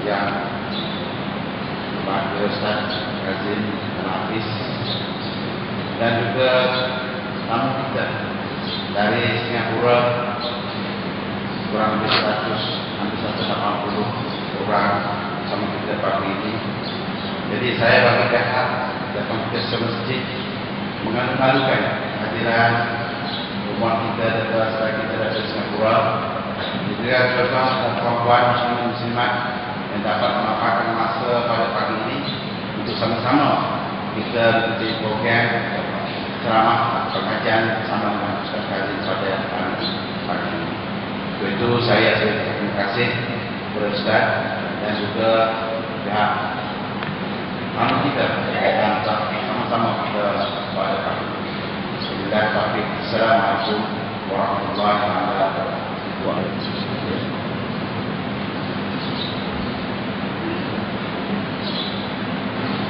yang Pak Ustaz Kazim Hafiz dan juga tamu kita dari Singapura kurang lebih 180 orang sama kita pagi ini. Jadi saya bagi pihak datang ke masjid mengalu-alukan hadiran umat kita dan saudara kita dari Singapura. Juga tuan-tuan dan puan-puan muslimat yang dapat memanfaatkan masa pada pagi ini untuk sama-sama kita mengikuti program ceramah pengajian bersama dengan Ustaz Kazim pada pagi ini. Itu saya terima kasih kepada Ustaz dan juga pihak tamu kita yang sama-sama kita pada pagi ini. Assalamualaikum warahmatullahi wabarakatuh.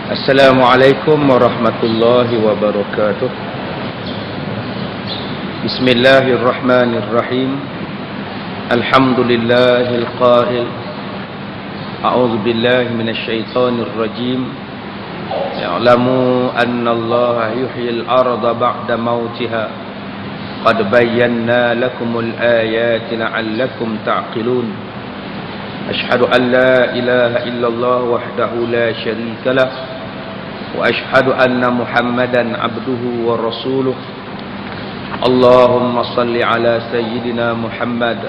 Assalamualaikum warahmatullahi wabarakatuh. Bismillahirrahmanirrahim. Alhamdulillahil qail. A'udzu billahi minasy syaithanir rajim. Ya'lamu anna Allaha yuhyil arda ba'da mautiha. Qad bayyana lakumul ayati la'allakum ta'qilun. Asyhadu an la ilaha illallah wahdahu la syarika lah wa asyhadu anna Muhammadan abduhu wa rasuluh. Allahumma salli ala sayyidina Muhammad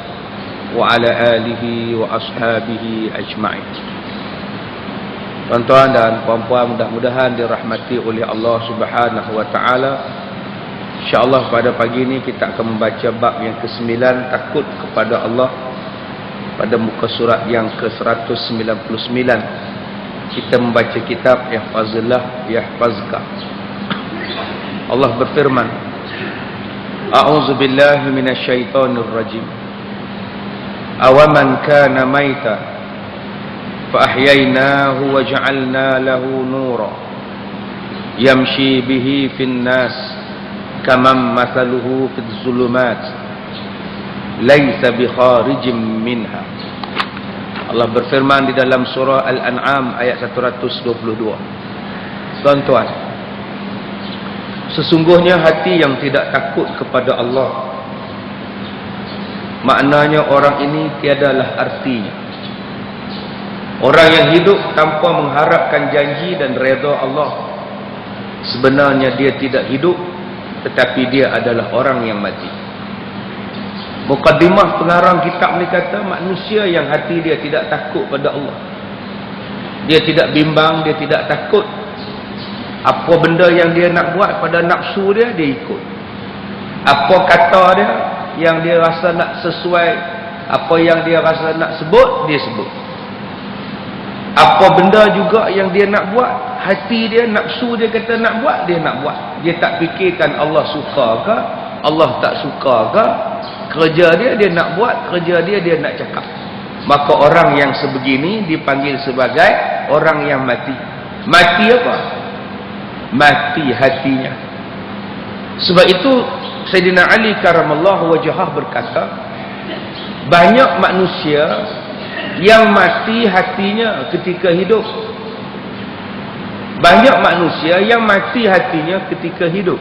wa ala alihi wa ashabihi ajma'in. Tuan-tuan dan puan-puan, mudah-mudahan dirahmati oleh Allah Subhanahu wa taala. InsyaAllah pada pagi ini kita akan membaca bab yang ke-9, takut kepada Allah, pada muka surat yang ke-199. Kita membaca kitab Ihfazillah Yahfazka. Allah berfirman, A'udzu billahi minasyaitonir rajim. Awaman kana maita fa ahyaynahu wa ja'alna lahu nura yamshi bihi fin nas kaman mathaluhu fil zulumat laisa bi kharijim minha. Allah berfirman di dalam surah Al-An'am ayat 122. Tuan-tuan, sesungguhnya hati yang tidak takut kepada Allah, maknanya orang ini tiadalah artinya. Orang yang hidup tanpa mengharapkan janji dan redha Allah, sebenarnya dia tidak hidup, tetapi dia adalah orang yang mati. Mukaddimah pengarang kitab ni kata, manusia yang hati dia tidak takut pada Allah, dia tidak bimbang, dia tidak takut. Apa benda yang dia nak buat pada nafsu dia, dia ikut. Apa kata dia yang dia rasa nak sesuai, apa yang dia rasa nak sebut, dia sebut. Apa benda juga yang dia nak buat, hati dia, nafsu dia kata nak buat, dia nak buat. Dia tak fikirkan Allah suka ke, Allah tak suka ke. Kerja dia, dia nak buat. Kerja dia, dia nak cakap. Maka orang yang sebegini dipanggil sebagai orang yang mati. Mati apa? Mati hatinya. Sebab itu Sayyidina Ali karamallahu wajhah berkata, banyak manusia yang mati hatinya ketika hidup. Banyak manusia yang mati hatinya ketika hidup.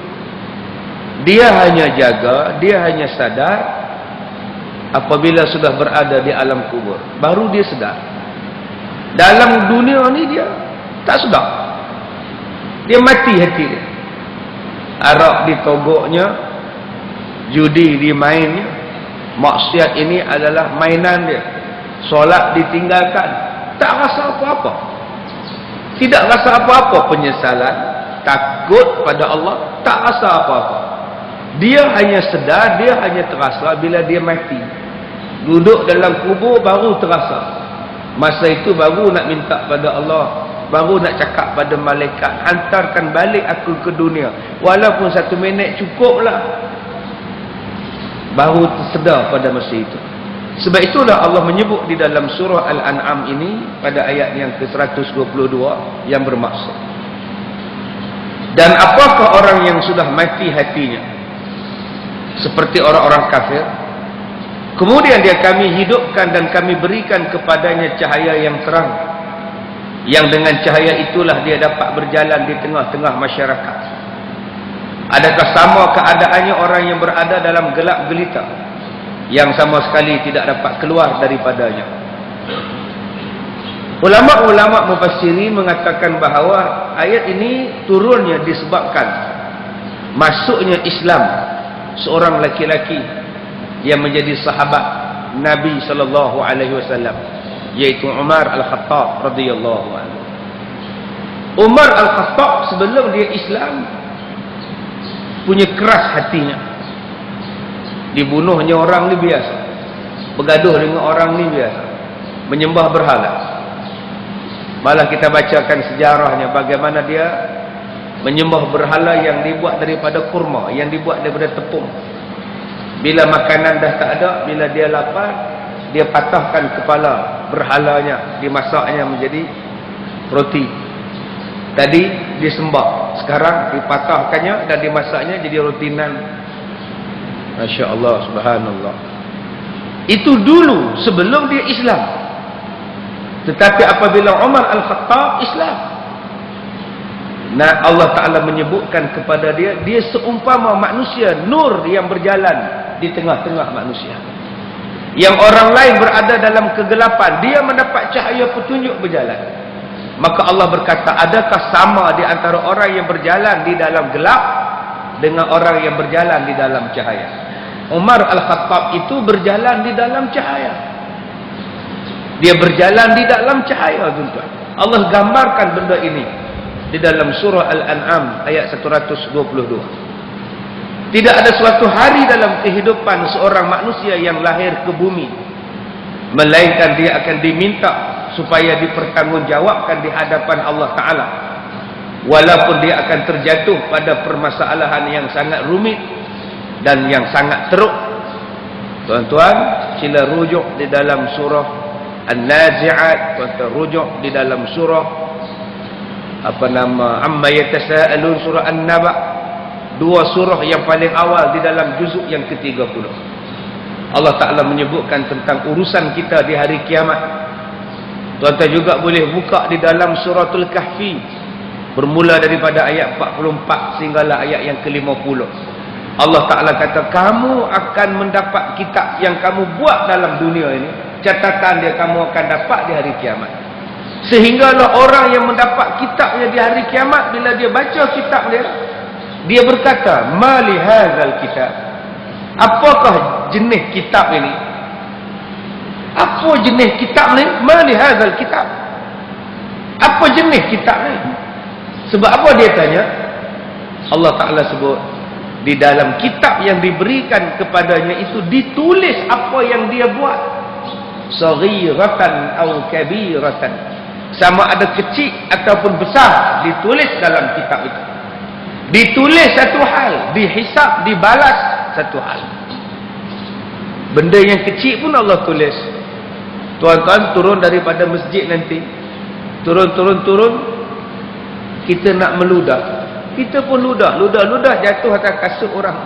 Dia hanya jaga, dia hanya sadar apabila sudah berada di alam kubur, baru dia sedar. Dalam dunia ni dia tak sedar. Dia mati hati dia. Arak ditogoknya, judi dimainnya, maksiat ini adalah mainan dia. Solat ditinggalkan, tak rasa apa-apa. Tidak rasa apa-apa penyesalan, takut pada Allah, tak rasa apa-apa. Dia hanya sedar, dia hanya terasa bila dia mati. Duduk dalam kubur baru terasa. Masa itu baru nak minta pada Allah, baru nak cakap pada malaikat, hantarkan balik aku ke dunia. Walaupun 1 minit cukuplah. Baru tersedar pada masa itu. Sebab itulah Allah menyebut di dalam surah Al-An'am ini pada ayat yang ke-122 yang bermaksud. Dan apakah orang yang sudah mati hatinya? Seperti orang-orang kafir, Kemudian kami hidupkan dan kami berikan kepadanya cahaya yang terang, yang dengan cahaya itulah dia dapat berjalan di tengah-tengah masyarakat. Adakah sama keadaannya orang yang berada dalam gelap gelita, yang sama sekali tidak dapat keluar daripadanya? Ulama-ulama mufassirin mengatakan bahawa ayat ini turunnya disebabkan masuknya Islam seorang laki-laki yang menjadi sahabat Nabi sallallahu alaihi wasallam, yaitu Umar Al-Khattab radhiyallahu anhu. Umar Al-Khattab sebelum dia Islam punya keras hatinya. Dibunuhnya orang ni biasa, bergaduh dengan orang ni biasa, menyembah berhala. Malah kita bacakan sejarahnya bagaimana dia menyembah berhala yang dibuat daripada kurma, yang dibuat daripada tepung. Bila makanan dah tak ada, bila dia lapar, dia patahkan kepala berhalanya, dimasaknya menjadi roti. Tadi disembah, sekarang dipatahkannya dan dimasaknya jadi roti nan. Masya Allah, subhanallah. Itu dulu sebelum dia Islam. Tetapi apabila Umar Al-Khattab Islam, nah Allah Ta'ala menyebutkan kepada dia, dia seumpama manusia nur yang berjalan di tengah-tengah manusia. Yang orang lain berada dalam kegelapan, dia mendapat cahaya petunjuk berjalan. Maka Allah berkata, adakah sama di antara orang yang berjalan di dalam gelap dengan orang yang berjalan di dalam cahaya? Umar Al-Khattab itu berjalan di dalam cahaya. Dia berjalan di dalam cahaya, tuan-tuan. Allah gambarkan benda ini di dalam surah Al-An'am ayat 122. Tidak ada suatu hari dalam kehidupan seorang manusia yang lahir ke bumi, melainkan dia akan diminta supaya dipertanggungjawabkan di hadapan Allah Ta'ala. Walaupun dia akan terjatuh pada permasalahan yang sangat rumit dan yang sangat teruk. Tuan-tuan, sila rujuk di dalam surah An-Nazi'at, tuan-tuan rujuk di dalam surah Amma Yatasa'alun, surah An-Naba. Dua surah yang paling awal di dalam juzuk yang ke-30. Allah Ta'ala menyebutkan tentang urusan kita di hari kiamat. Tuan-tuan juga boleh buka di dalam suratul Kahfi, bermula daripada ayat 44 sehinggalah ayat yang ke-50. Allah Ta'ala kata, kamu akan mendapat kitab yang kamu buat dalam dunia ini. Catatan dia kamu akan dapat di hari kiamat. Sehinggalah orang yang mendapat kitabnya di hari kiamat, bila dia baca kitab dia berkata, ma li hadzal kitab, apakah jenis kitab ini? Apa jenis kitab ni? Ma li hadzal kitab, apa jenis kitab ni? Sebab apa dia tanya? Allah Ta'ala sebut, di dalam kitab yang diberikan kepadanya itu ditulis apa yang dia buat, saghiratan atau kabiratan, sama ada kecil ataupun besar, ditulis dalam kitab itu. Ditulis satu hal, dihisap, dibalas satu hal. Benda yang kecil pun Allah tulis. Tuan-tuan turun daripada masjid nanti, turun, kita nak meludah, kita pun ludah jatuh atas kasut orang.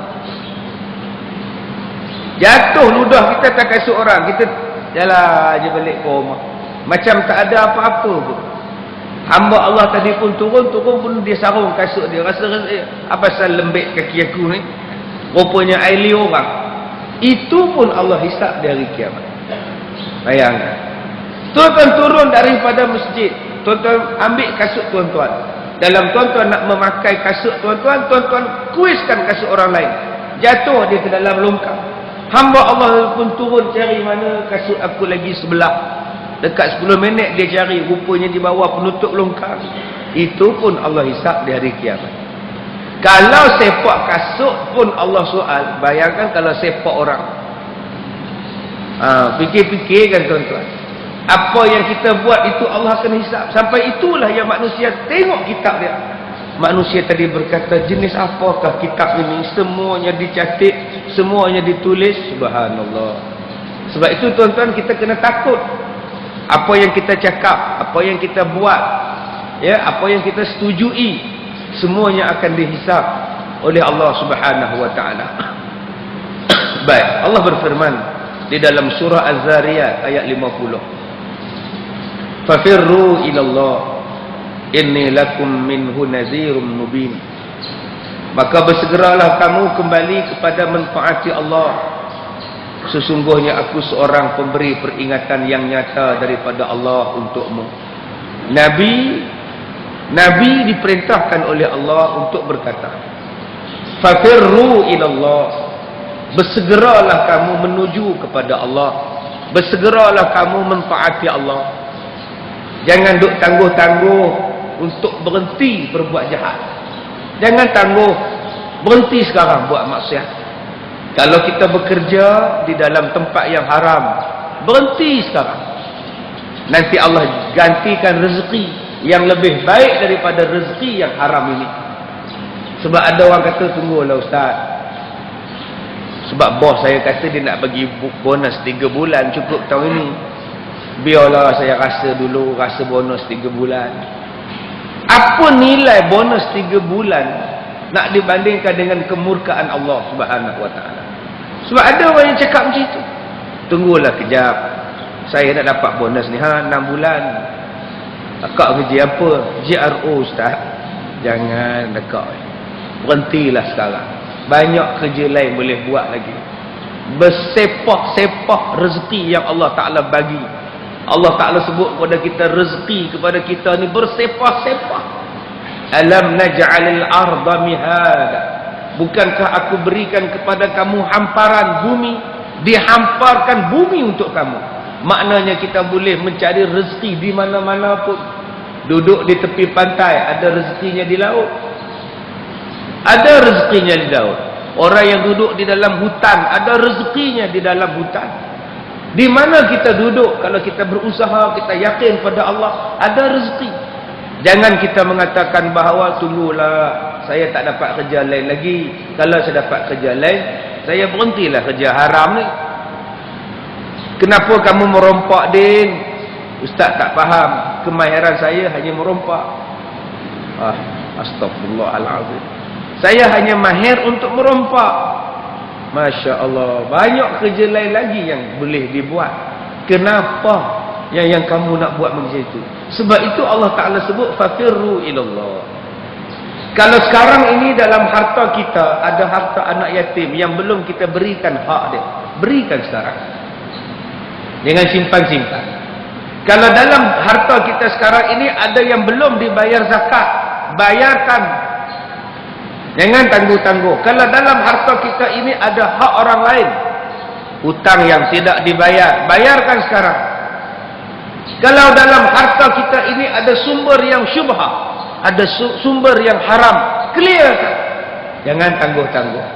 Jatuh ludah kita atas kasut orang, kita jalan je balik ke rumah macam tak ada apa-apa pun. Hamba Allah tadi pun turun pun dia sarung kasut dia, rasa apa pasal lembik kaki aku ni, rupanya air liur orang. Itu pun Allah hisap di hari kiamat. Bayangkan, tuan-tuan turun daripada masjid, tuan-tuan ambil kasut tuan-tuan, dalam tuan-tuan nak memakai kasut tuan-tuan, tuan-tuan kuiskan kasut orang lain, jatuh dia ke dalam longkang. Hamba Allah pun turun cari mana kasut aku lagi sebelah. Dekat 10 minit dia cari, rupanya di bawah penutup longkang. Itu pun Allah hisap di hari kiamat. Kalau sepak kasut pun Allah soal, bayangkan kalau sepak orang. Fikir-fikir kan tuan-tuan, apa yang kita buat itu Allah akan hisap. Sampai itulah yang manusia tengok kitab dia. Manusia tadi berkata, jenis apakah kitab ini? Semuanya dicatat, semuanya ditulis. Subhanallah. Sebab itu tuan-tuan, kita kena takut. Apa yang kita cakap, apa yang kita buat, ya, apa yang kita setujui, semuanya akan dihisap oleh Allah Subhanahu wa taala. Baik, Allah berfirman di dalam surah Az-Zariyat ayat 50. Fafirru ilallah inni lakum minhu nadhirun mubin. Maka bersegeralah kamu kembali kepada mentaati Allah. Sesungguhnya aku seorang pemberi peringatan yang nyata daripada Allah untukmu. Nabi diperintahkan oleh Allah untuk berkata, fafirru ilallah. Bersegeralah kamu menuju kepada Allah. Bersegeralah kamu mentaati Allah. Jangan duk tangguh-tangguh untuk berhenti berbuat jahat. Jangan tangguh, berhenti sekarang buat maksiat. Kalau kita bekerja di dalam tempat yang haram, berhenti sekarang. Nanti Allah gantikan rezeki yang lebih baik daripada rezeki yang haram ini. Sebab ada orang kata, tunggulah Ustaz, sebab bos saya kata dia nak bagi bonus 3 bulan cukup tahun ini. Biarlah saya rasa dulu, rasa bonus 3 bulan. Apa nilai bonus 3 bulan nak dibandingkan dengan kemurkaan Allah Subhanahu Wa Taala? Sebab ada orang yang cakap macam itu. Tunggulah kejap, saya nak dapat bonus ni 6 bulan. Akak kerja apa? JRO Ustaz. Jangan dekat. Berhentilah sekarang. Banyak kerja lain boleh buat lagi. Bersepak-sepak rezeki yang Allah Ta'ala bagi. Allah Ta'ala sebut kepada kita, rezeki kepada kita ni bersepak-sepak. Alam naj'alil arda mihada. Bukankah aku berikan kepada kamu hamparan bumi? Dihamparkan bumi untuk kamu. Maknanya kita boleh mencari rezeki di mana-mana pun. Duduk di tepi pantai, ada rezekinya di laut. Ada rezekinya di laut. Orang yang duduk di dalam hutan, ada rezekinya di dalam hutan. Di mana kita duduk, kalau kita berusaha, kita yakin pada Allah, ada rezeki. Jangan kita mengatakan bahawa tunggulah, saya tak dapat kerja lain lagi. Kalau saya dapat kerja lain, saya berhentilah kerja haram ni. Kenapa kamu merompak, Din? Ustaz tak faham. Kemahiran saya hanya merompak. Astagfirullahalazim. Saya hanya mahir untuk merompak. Masya Allah. Banyak kerja lain lagi yang boleh dibuat. Kenapa yang kamu nak buat macam itu? Sebab itu Allah Ta'ala sebut fafirru ilallah. Kalau sekarang ini dalam harta kita ada harta anak yatim yang belum kita berikan hak dia, berikan sekarang. Jangan simpan-simpan. Kalau dalam harta kita sekarang ini ada yang belum dibayar zakat, bayarkan. Jangan tangguh-tangguh. Kalau dalam harta kita ini ada hak orang lain, hutang yang tidak dibayar, bayarkan sekarang. Kalau dalam harta kita ini ada sumber yang syubhah, ada sumber yang haram, clearkan. Jangan tangguh-tangguh.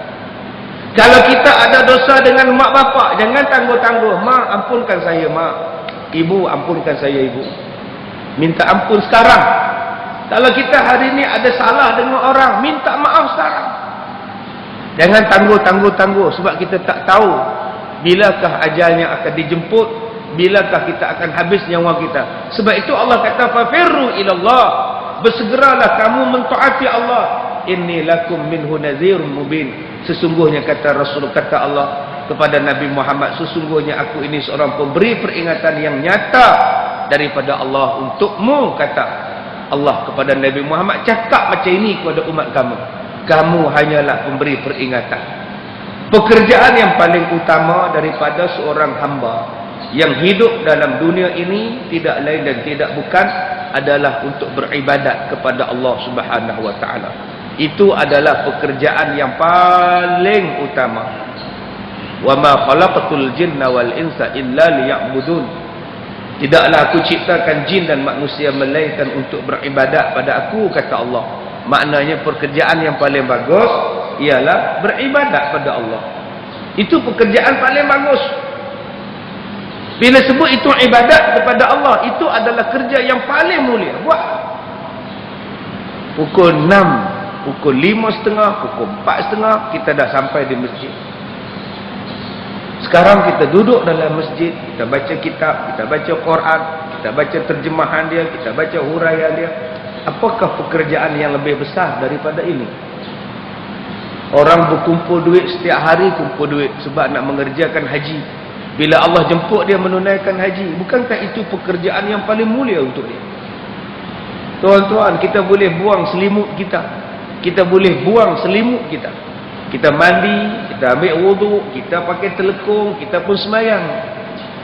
Kalau kita ada dosa dengan mak bapak, jangan tangguh-tangguh. Mak, ampunkan saya, mak. Ibu, ampunkan saya, ibu. Minta ampun sekarang. Kalau kita hari ini ada salah dengan orang, minta maaf sekarang. Jangan tangguh-tangguh. Sebab kita tak tahu bilakah ajalnya akan dijemput, bilakah kita akan habis nyawa kita. Sebab itu Allah kata fafirru ilallah. Bersegeralah kamu mentaati Allah. Inni lakum minhu nadhirun mubin. Sesungguhnya kata Rasul, kata Allah kepada Nabi Muhammad, sesungguhnya aku ini seorang pemberi peringatan yang nyata daripada Allah untukmu, kata Allah kepada Nabi Muhammad. Cakap macam ini kepada umat kamu. Kamu hanyalah pemberi peringatan. Pekerjaan yang paling utama daripada seorang hamba yang hidup dalam dunia ini tidak lain dan tidak bukan adalah untuk beribadat kepada Allah Subhanahu wa taala. Itu adalah pekerjaan yang paling utama. Wa ma khalaqatul jinna wal insa illa liya'budun. Tidaklah aku ciptakan jin dan manusia melainkan untuk beribadat pada aku, kata Allah. Maknanya pekerjaan yang paling bagus ialah beribadat pada Allah. Itu pekerjaan paling bagus. Bila sebut itu ibadat kepada Allah, itu adalah kerja yang paling mulia. Buat. Pukul 6, pukul 5.30, pukul 4.30 kita dah sampai di masjid. Sekarang kita duduk dalam masjid, kita baca kitab, kita baca Quran, kita baca terjemahan dia, kita baca huraian dia. Apakah pekerjaan yang lebih besar daripada ini? Orang berkumpul duit setiap hari, kumpul duit sebab nak mengerjakan haji. Bila Allah jemput dia menunaikan haji, bukankah itu pekerjaan yang paling mulia untuk dia? Tuan-tuan, kita boleh buang selimut kita. Kita boleh buang selimut kita. Kita mandi, kita ambil wuduk, kita pakai telekung, kita pun sembahyang.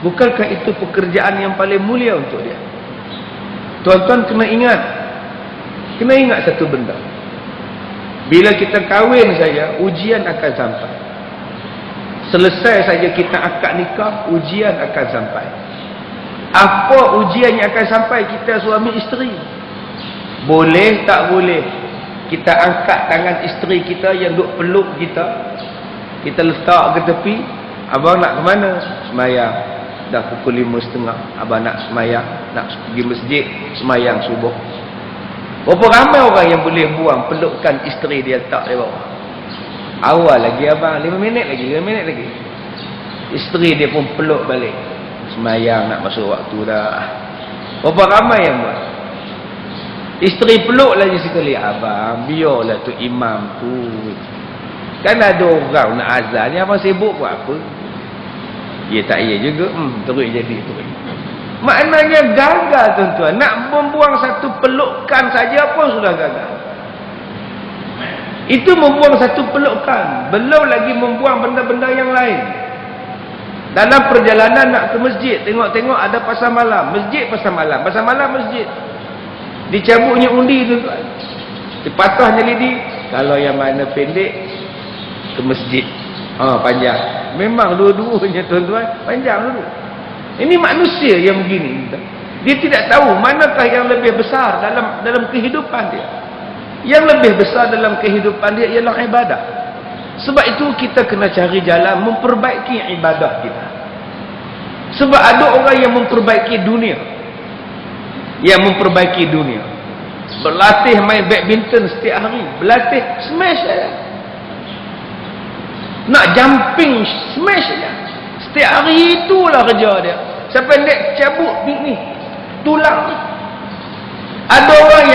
Bukankah itu pekerjaan yang paling mulia untuk dia? Tuan-tuan kena ingat satu benda. Bila kita kahwin saja, ujian akan sampai. Selesai saja kita akad nikah, ujian akan sampai. Apa ujian yang akan sampai kita suami isteri? Boleh tak boleh kita angkat tangan isteri kita yang duk peluk kita, kita letak ke tepi. Abang nak ke mana? Semayang. Dah pukul 5.30, abang nak semayang, nak pergi masjid, semayang subuh. Berapa ramai orang yang boleh buang pelukan isteri dia letak di bawah? Awal lagi abang, 5 minit lagi. Isteri dia pun peluk balik. Semayang nak masuk waktu dah. Berapa ramai yang buat? Isteri peluk lagi sekali. Abang, biarlah tu imam tu. Kan ada orang nak azan ni, abang sibuk buat apa? Ya tak iya juga. Terus jadi. Maknanya gagal tuan-tuan. Nak membuang satu pelukan saja pun sudah gagal. Itu membuang satu pelukan. Belum lagi membuang benda-benda yang lain. Dalam perjalanan nak ke masjid, tengok-tengok ada pasar malam. Masjid pasar malam. Pasar malam masjid. Dicabutnya undi tuan-tuan. Dipatahnya lidi. Kalau yang mana pendek, ke masjid. Panjang. Memang dua-duanya tuan-tuan, panjang dulu. Ini manusia yang begini. Dia tidak tahu manakah yang lebih besar dalam kehidupan dia. Yang lebih besar dalam kehidupan dia ialah ibadah. Sebab itu kita kena cari jalan memperbaiki ibadah kita. Sebab ada orang yang memperbaiki dunia. Berlatih main badminton setiap hari. Berlatih smash saja. Nak jumping smash saja. Setiap hari itulah kerja dia. Sampai dia cabut ni tulang ni. Ada orang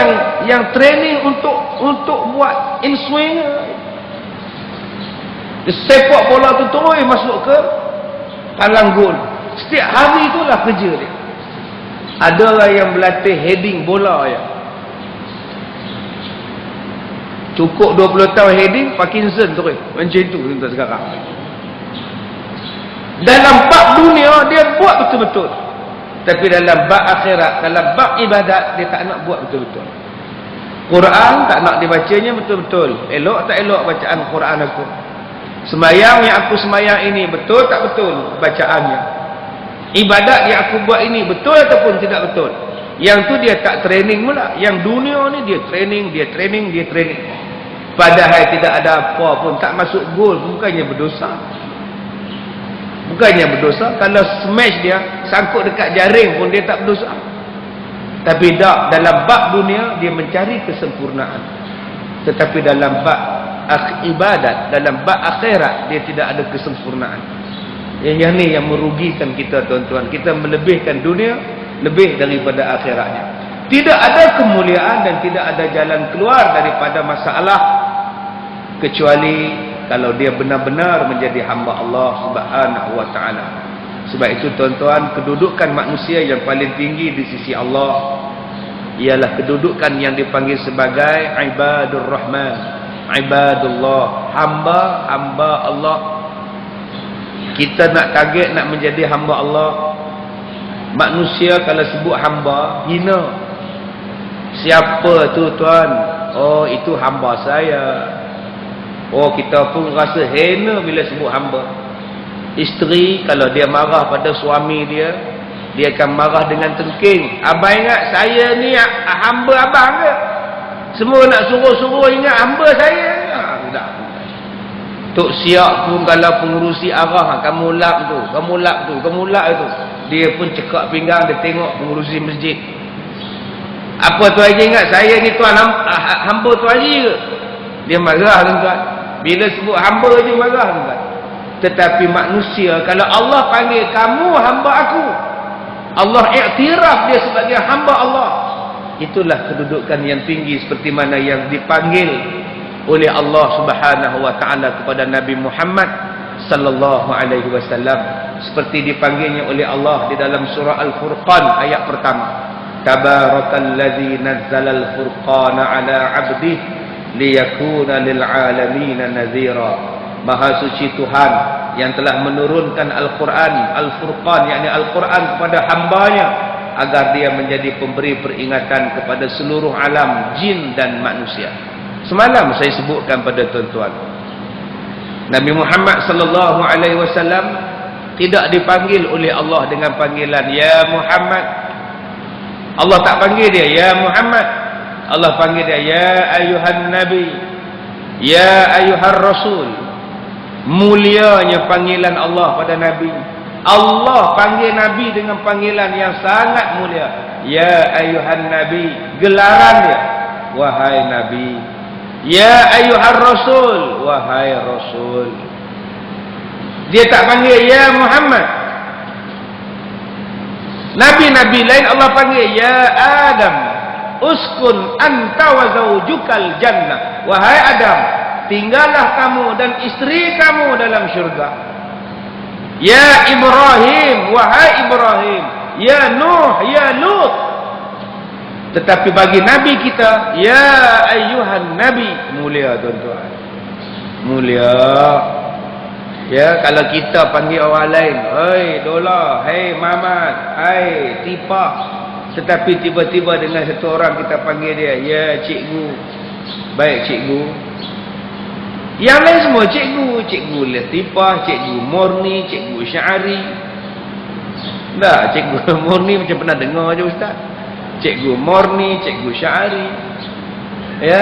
yang training untuk buat in swing. Dia sepak bola tu terus masuk ke palang gol. Setiap hari itulah kerja dia. Ada orang yang berlatih heading bola ya. Cukup 20 tahun heading, Parkinson terus. Macam itu tuan sekarang. Dalam bab dunia dia buat betul-betul. Tapi dalam bab akhirat, dalam bab ibadat, dia tak nak buat betul-betul. Quran tak nak dibacanya betul-betul. Elok tak elok bacaan Quran aku. Sembahyang yang aku sembahyang ini betul tak betul bacaannya. Ibadat yang aku buat ini betul ataupun tidak betul. Yang tu dia tak training pula. Yang dunia ni dia training. Padahal tidak ada apa pun, tak masuk gol, bukannya berdosa. Kalau smash dia sangkut dekat jaring pun dia tak berdosa. Tapi tak, dalam bab dunia dia mencari kesempurnaan. Tetapi dalam bab ibadat, dalam bab akhirat dia tidak ada kesempurnaan. Yang ni yang merugikan kita tuan-tuan. Kita melebihkan dunia lebih daripada akhiratnya. Tidak ada kemuliaan dan tidak ada jalan keluar daripada masalah kecuali kalau dia benar-benar menjadi hamba Allah Subhanahu wa taala. Sebab itu tuan-tuan, kedudukan manusia yang paling tinggi di sisi Allah ialah kedudukan yang dipanggil sebagai ibadur rahman, ibadullah, hamba Allah. Kita nak target nak menjadi hamba Allah. Manusia kalau sebut hamba, hina. Siapa tu tuan? Oh, itu hamba saya. Oh, kita pun rasa hina bila sebut hamba. Isteri kalau dia marah pada suami dia akan marah dengan tengking. Abang ingat saya ni hamba abang ke? Semua nak suruh-suruh ingat hamba saya. Tak. Tok Siak pun kalau pengurusi arah, kamu lap tu. Dia pun cekak pinggang, dia tengok pengurusi masjid. Apa tu Haji ingat saya ni tuan hamba tu Haji ke? Dia marah tuan. Bila sebut hamba je marah tuan. Tetapi manusia, kalau Allah panggil kamu hamba aku, Allah iktiraf dia sebagai hamba Allah, itulah kedudukan yang tinggi seperti mana yang dipanggil oleh Allah Subhanahu wa taala kepada Nabi Muhammad sallallahu alaihi wasallam, seperti dipanggilnya oleh Allah di dalam surah Al-Furqan ayat pertama. Tabarakalladzi nazzala al-furqana ala 'abdihi liyakuna lil 'alamin nadhira. Maha suci Tuhan yang telah menurunkan Al-Quran, Al-Furqan, yakni Al-Quran kepada hambanya, agar dia menjadi pemberi peringatan kepada seluruh alam jin dan manusia. Semalam saya sebutkan pada tuan-tuan, Nabi Muhammad sallallahu alaihi wasallam tidak dipanggil oleh Allah dengan panggilan ya Muhammad. Allah tak panggil dia ya Muhammad. Allah panggil dia ya ayuhan nabi, ya ayuhan rasul. Mulianya panggilan Allah pada Nabi. Allah panggil Nabi dengan panggilan yang sangat mulia. Ya ayuhan Nabi, gelaran dia, wahai Nabi. Ya ayuhan Rasul, wahai Rasul. Dia tak panggil ya Muhammad. Nabi-nabi lain Allah panggil ya Adam, uskun anta wa zawjukal jannah. Wahai Adam, tinggallah kamu dan isteri kamu dalam syurga. Ya Ibrahim, wahai Ibrahim. Ya Nuh, ya Lut. Tetapi bagi Nabi kita, ya ayyuhan Nabi. Mulia tuan-tuan, mulia. Ya, kalau kita panggil orang lain, hei Dola, hei Mamat, hei Tipa. Tetapi tiba-tiba dengan satu orang kita panggil dia, ya cikgu. Baik cikgu. Yang lain semua cikgu, cikgu Latifah, cikgu Murni, cikgu Syari. Tak, cikgu Murni macam pernah dengar je ustaz. Cikgu Murni, cikgu Syari, ya,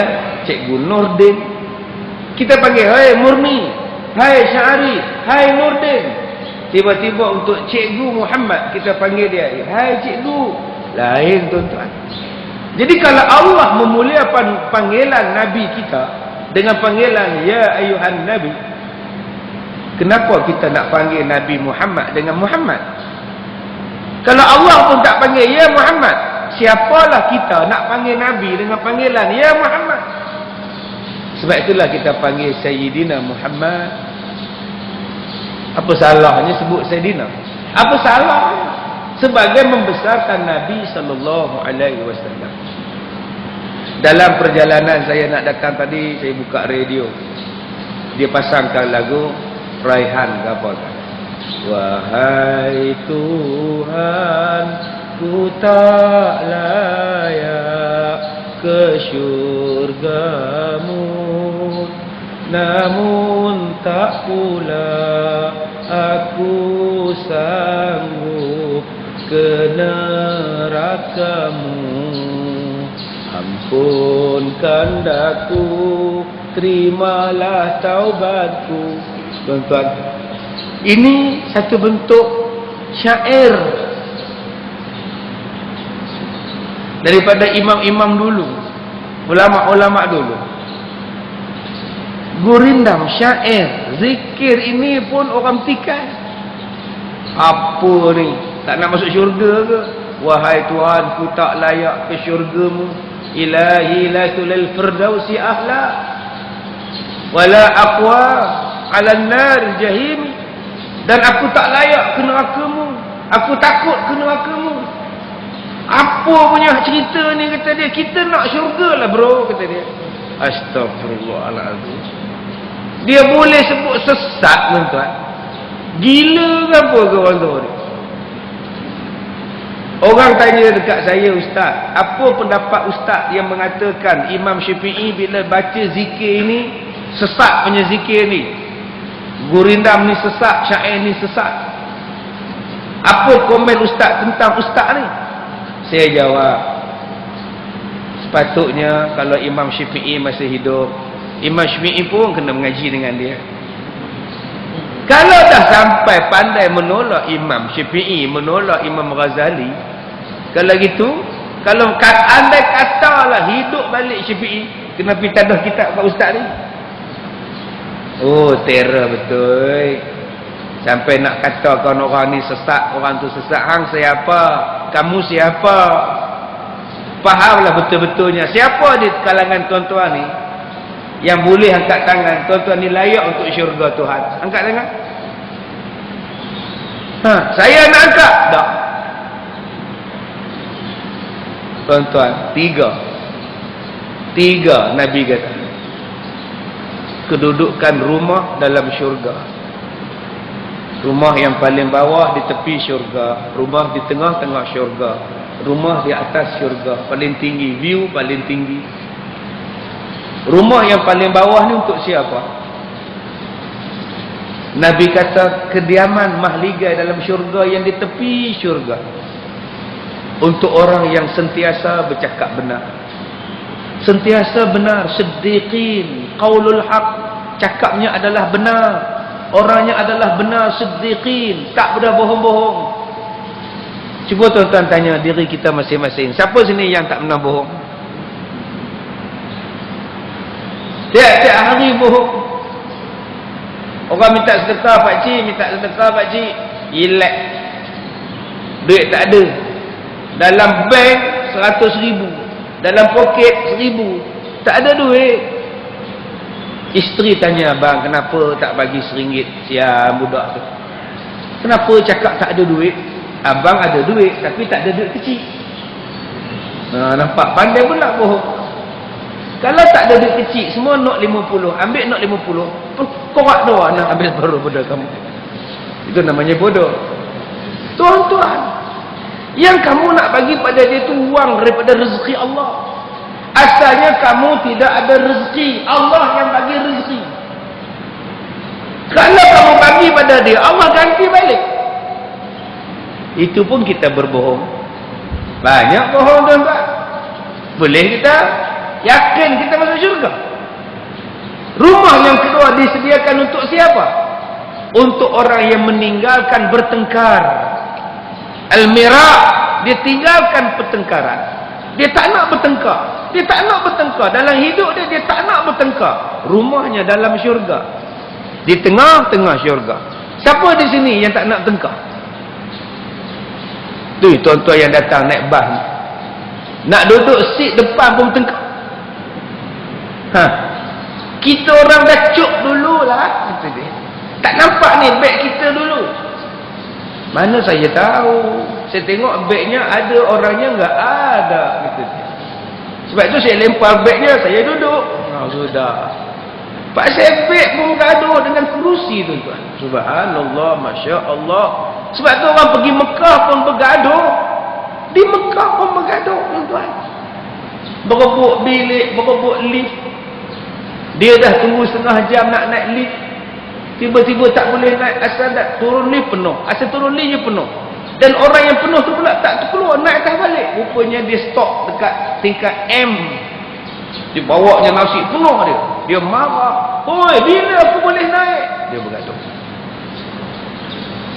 cikgu Nurdin. Kita panggil, hai Murni, hai Syari, hai Nurdin. Tiba-tiba untuk cikgu Muhammad kita panggil dia, hai cikgu. Lain tuan-tuan. Jadi kalau Allah memuliakan panggilan Nabi kita dengan panggilan ya ayuhan Nabi, kenapa kita nak panggil Nabi Muhammad dengan Muhammad? Kalau Allah pun tak panggil ya Muhammad, siapalah kita nak panggil Nabi dengan panggilan ya Muhammad? Sebab itulah kita panggil Sayyidina Muhammad. Apa salahnya sebut Sayyidina? Apa salahnya? Sebagai membesarkan Nabi sallallahu alaihi wasallam. Dalam perjalanan saya nak datang tadi, saya buka radio. Dia pasangkan lagu Raihan ke apa kan? Wahai Tuhan, ku tak layak ke syurgamu, namun tak pula aku sanggup ke nerakamu. Ampunkan daku, terimalah taubatku. Tuan-tuan, ini satu bentuk syair daripada imam-imam dulu, ulama-ulama dulu. Gurindam syair, zikir ini pun orang tikai. Apa ni? Tak nak masuk syurga ke? Wahai Tuhan, ku tak layak ke syurgamu. Ilahi la tulil firdausi ahla wala aqwa ala nar jahim. Dan aku tak layak ke nerakamu, aku takut ke nerakamu. Apa punya cerita ni, kata dia. Kita nak syurga lah bro, kata dia. Astagfirullahaladzim. Dia boleh sebut sesat tuan-tuan. Gila ke apa ke orang tu ni? Orang tanya dekat saya, ustaz, apa pendapat ustaz yang mengatakan Imam Syafi'i bila baca zikir ini sesat punya zikir ni, gurindam ni sesat, syair ni sesat? Apa komen ustaz tentang ustaz ni? Saya jawab, sepatutnya kalau Imam Syafi'i masih hidup, Imam Syafi'i pun kena mengaji dengan dia. Kalau dah sampai pandai menolak Imam Syafi'i, menolak Imam Ghazali, kalau gitu, kalau andai katalah hidup balik Syafi'i, kena pergi tadah kitab kat ustaz ni. Oh, terror betul. Sampai nak katakan orang ni sesat, orang tu sesat. Hang siapa? Kamu siapa? Fahamlah betul-betulnya siapa di kalangan tuan-tuan ni yang boleh angkat tangan. Tuan-tuan ni layak untuk syurga Tuhan. Angkat tangan. Saya nak angkat. Tak. Tuan-tuan, tiga Nabi kata. Kedudukan rumah dalam syurga. Rumah yang paling bawah di tepi syurga, rumah di tengah-tengah syurga, rumah di atas syurga, paling tinggi, view paling tinggi. Rumah yang paling bawah ni untuk siapa? Nabi kata kediaman mahligai dalam syurga yang di tepi syurga. Untuk orang yang sentiasa bercakap benar. Sentiasa benar, siddiqin, qaulul haq, cakapnya adalah benar. Orangnya adalah benar, siddiqin, tak pernah bohong-bohong. Cuba tuan-tuan tanya diri kita masing-masing. Siapa sini yang tak pernah bohong? Tiap-tiap hari bohong. Orang minta sedekah pakcik, relax. Duit tak ada. Dalam bank 100,000, dalam poket 1,000, tak ada duit. Isteri tanya, abang kenapa tak bagi RM1 siang budak tu? Kenapa cakap tak ada duit? Abang ada duit tapi tak ada duit kecil. Nampak pandai pula bohong. Kalau tak ada duit kecil, semua nok 50, ambil nok 50, korak doa nak habis baru pada kamu. Itu namanya bodoh. Tuan-tuan, yang kamu nak bagi pada dia tu wang daripada rezeki Allah. Asalnya kamu tidak ada rezeki, Allah yang bagi rezeki. Kalau kamu bagi pada dia, Allah ganti balik. Itu pun kita berbohong. Banyak bohong tuan-tuan. Boleh kita yakin kita masuk syurga? Rumah yang kedua disediakan untuk siapa? Untuk orang yang meninggalkan bertengkar. Al-Mira', dia tinggalkan pertengkaran. Dia tak nak bertengkar. Dia tak nak bertengkar. Dalam hidup dia tak nak bertengkar. Rumahnya dalam syurga. Di tengah-tengah syurga. Siapa di sini yang tak nak tengkar? Tu tuan-tuan yang datang naik bas. Nak duduk seat depan pun tengkar. Kita orang dah cuk dululah. Tak nampak ni beg kita dulu. Mana saya tahu. Saya tengok begnya ada, orangnya enggak ada. Sebab itu saya lempar begnya, saya duduk. Sudah. Pak saya beg pun bergaduh dengan kerusi tuan-tuan. Subhanallah, Masya Allah. Sebab tu orang pergi Mekah pun bergaduh. Di Mekah pun bergaduh tuan-tuan. Berebut bilik, berebut lift. Dia dah tunggu setengah jam nak naik lift. Tiba-tiba tak boleh naik. Asal tak turun lift penuh. Asal turun lift je penuh. Dan orang yang penuh tu pula tak keluar, naik atas balik. Rupanya dia stop dekat tingkat M. Dia bawanya nasi penuh dia. Dia marah. Oi, bila aku boleh naik? Dia bergaduh.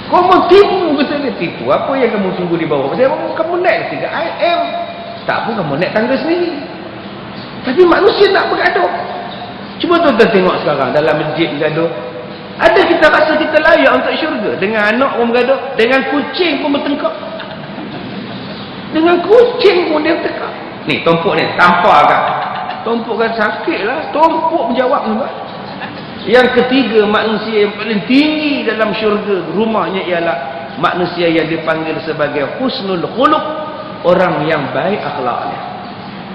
Kamu tipu, kata dia. Tipu apa yang kamu tunggu di bawah? Saya mahu kamu naik tingkat M. Tak pun kamu naik tangga sendiri. Tapi manusia tak bergaduh. Cuba tuan-tuan tengok sekarang dalam masjid bergaduh. Ada kita rasa kita layak untuk syurga. Dengan anak pun bergaduh. Dengan kucing pun bertengkar. Dengan kucing pun dia bertengkar. Ni tumpuk ni. Tampar kan. Tumpuk kan sakit lah. Tumpuk menjawab. Yang ketiga manusia yang paling tinggi dalam syurga. Rumahnya ialah manusia yang dipanggil sebagai husnul khuluq. Orang yang baik akhlaknya.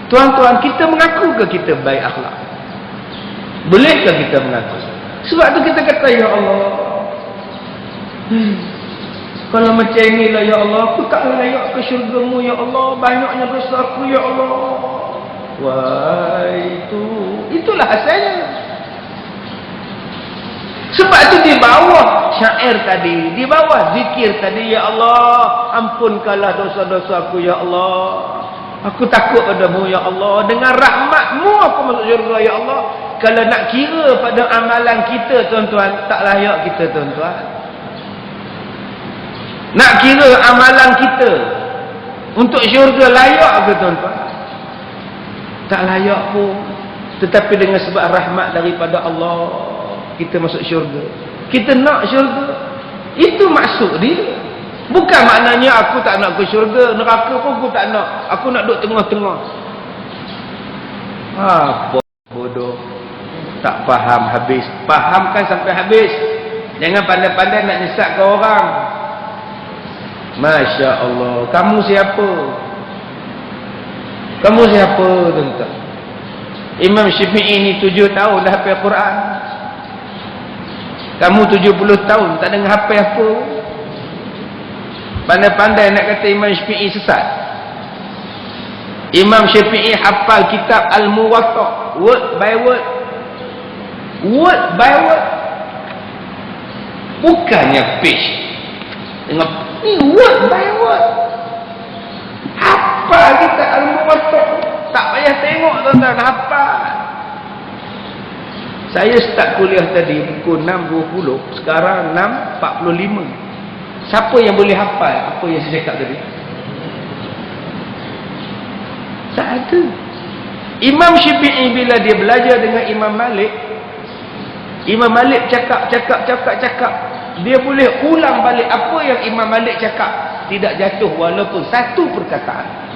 Tuan-tuan, kita mengaku ke kita baik akhlak? Bolehkah kita mengaku? Sebab tu kita kata, ya Allah, kalau macam inilah ya Allah, aku tak layak ke syurga-Mu ya Allah, banyaknya dosa aku ya Allah. Wah, itulah asalnya. Sebab tu di bawah syair tadi, di bawah zikir tadi, ya Allah, ampunkanlah dosa-dosa aku ya Allah. Aku takut padamu ya Allah. Dengan rahmat-Mu aku masuk syurga ya Allah. Kalau nak kira pada amalan kita tuan-tuan, tak layak kita tuan-tuan. Nak kira amalan kita untuk syurga layak ke tuan-tuan? Tak layak pun. Tetapi dengan sebab rahmat daripada Allah, kita masuk syurga. Kita nak syurga. Itu maksud dia. Bukan maknanya aku tak nak ke syurga, neraka pun aku tak nak. Aku nak duduk tengah-tengah. Apa bodoh. Tak faham habis. Fahamkan sampai habis. Jangan pandai-pandai nak nyesatkan orang. Masya Allah. Kamu siapa? Kamu siapa, tuan-tuan? Imam Syafi'i ni 7 tahun dah hafal Quran. Kamu 70 tahun tak dengar hafal apa. Pandai-pandai nak kata Imam Syafi'i sesat. Imam Syafi'i hafal kitab Al-Muwatta, word by word. Word by word. Bukannya page. Tengok, ni word by word. Hafal kitab Al-Muwatta. Tak payah tengok, tuan-tuan, hafal. Saya start kuliah tadi pukul 6.20, sekarang 6.45. Siapa yang boleh hafal apa yang saya cakap tadi? Tak ada. Imam Syafi'i bila dia belajar dengan Imam Malik, Imam Malik cakap, dia boleh ulang balik apa yang Imam Malik cakap, tidak jatuh walaupun satu perkataan.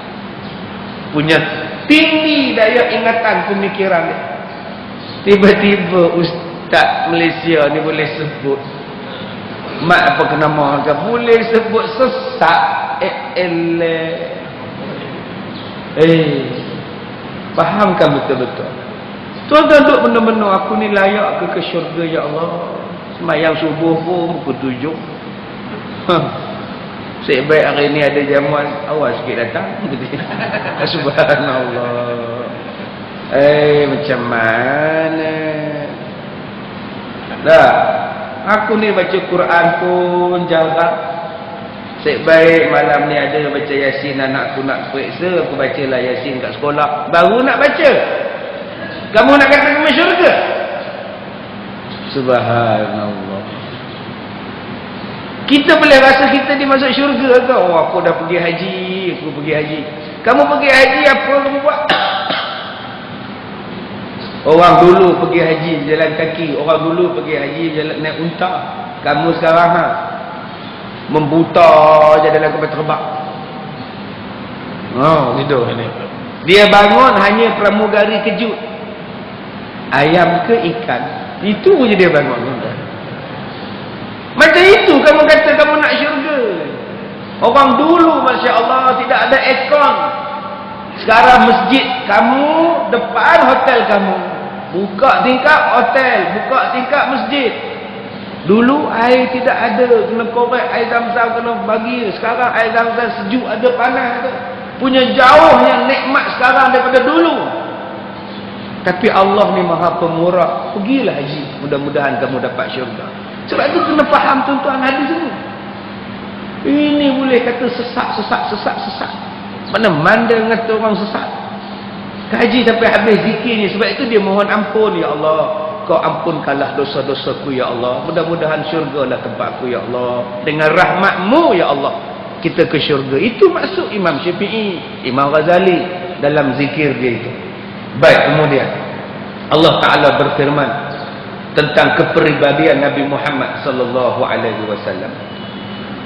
Punya tinggi daya ingatan pemikiran dia. Tiba-tiba Ustaz Malaysia ni boleh sebut mak apa kena makan, boleh sebut sesat. Fahamkan betul-betul. Tuan-tuan duk benar-benar aku ni layak ke syurga ya Allah. Semayang subuh pun pukul 7. Sebaik hari ni ada jamuan awal sikit datang. Subhanallah. Macam mana? Dah. Aku ni baca Quran pun jarang. Sebaik malam ni ada baca Yasin, anak aku nak periksa, aku bacalah Yasin kat sekolah. Baru nak baca. Kamu nak kata kamu syurga? Subhanallah. Kita boleh rasa kita ni masuk syurga ke? Oh, aku dah pergi haji, aku pergi haji. Kamu pergi haji apa kamu buat? Orang dulu pergi haji jalan kaki, orang dulu pergi haji jalan naik unta. Kamu sekarang membuta je dalam kapal terbang. Oh, gitu ini. Dia bangun hanya pramugari kejut. Ayam ke ikan? Itu je dia bangun. Macam itu kamu kata kamu nak syurga. Orang dulu masya-Allah tidak ada aircon. Sekarang masjid kamu depan hotel kamu. Buka tingkap hotel, buka tingkap masjid. Dulu air tidak ada, kena korek air Zam-Zam kena bagi. Sekarang air Zam-Zam sejuk ada panas ada. Punya jauhnya nikmat sekarang daripada dulu. Tapi Allah ni Maha Pemurah. Pergilah haji, mudah-mudahan kamu dapat syurga. Sebab itu kena faham tuan-tuan hadis ini. Ini boleh kata sesat. Mana-mana kata orang sesat. Kaji sampai habis zikir ni. Sebab itu dia mohon ampun, ya Allah. Kau ampunkanlah dosa-dosaku, ya Allah. Mudah-mudahan syurga lah tempatku, ya Allah. Dengan rahmatmu, ya Allah, kita ke syurga. Itu maksud Imam Syafi'i, Imam Ghazali dalam zikir dia itu. Baik, kemudian Allah Ta'ala berfirman tentang kepribadian Nabi Muhammad sallallahu alaihi wasallam.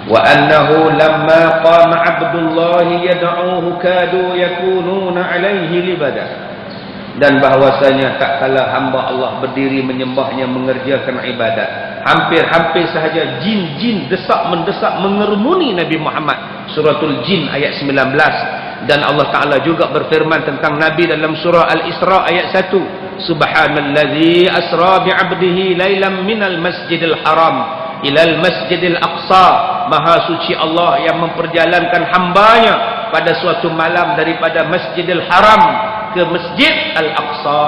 Wa annahu lamma qama Abdullah yad'uhu kadu yakununa alaihi libada. Dan bahwasanya tak kala hamba Allah berdiri menyembahnya, mengerjakan ibadat, hampir-hampir sahaja jin-jin desak-mendesak mengerumuni Nabi Muhammad. Suratul Jin ayat 19. Dan Allah Ta'ala juga berfirman tentang Nabi dalam surah Al-Isra ayat 1. Subhanallazi asra bi'abdihi laylam minal masjidil haram ilal masjidil aqsa. Maha suci Allah yang memperjalankan hambanya pada suatu malam daripada masjidil haram ke masjid Al-Aqsa.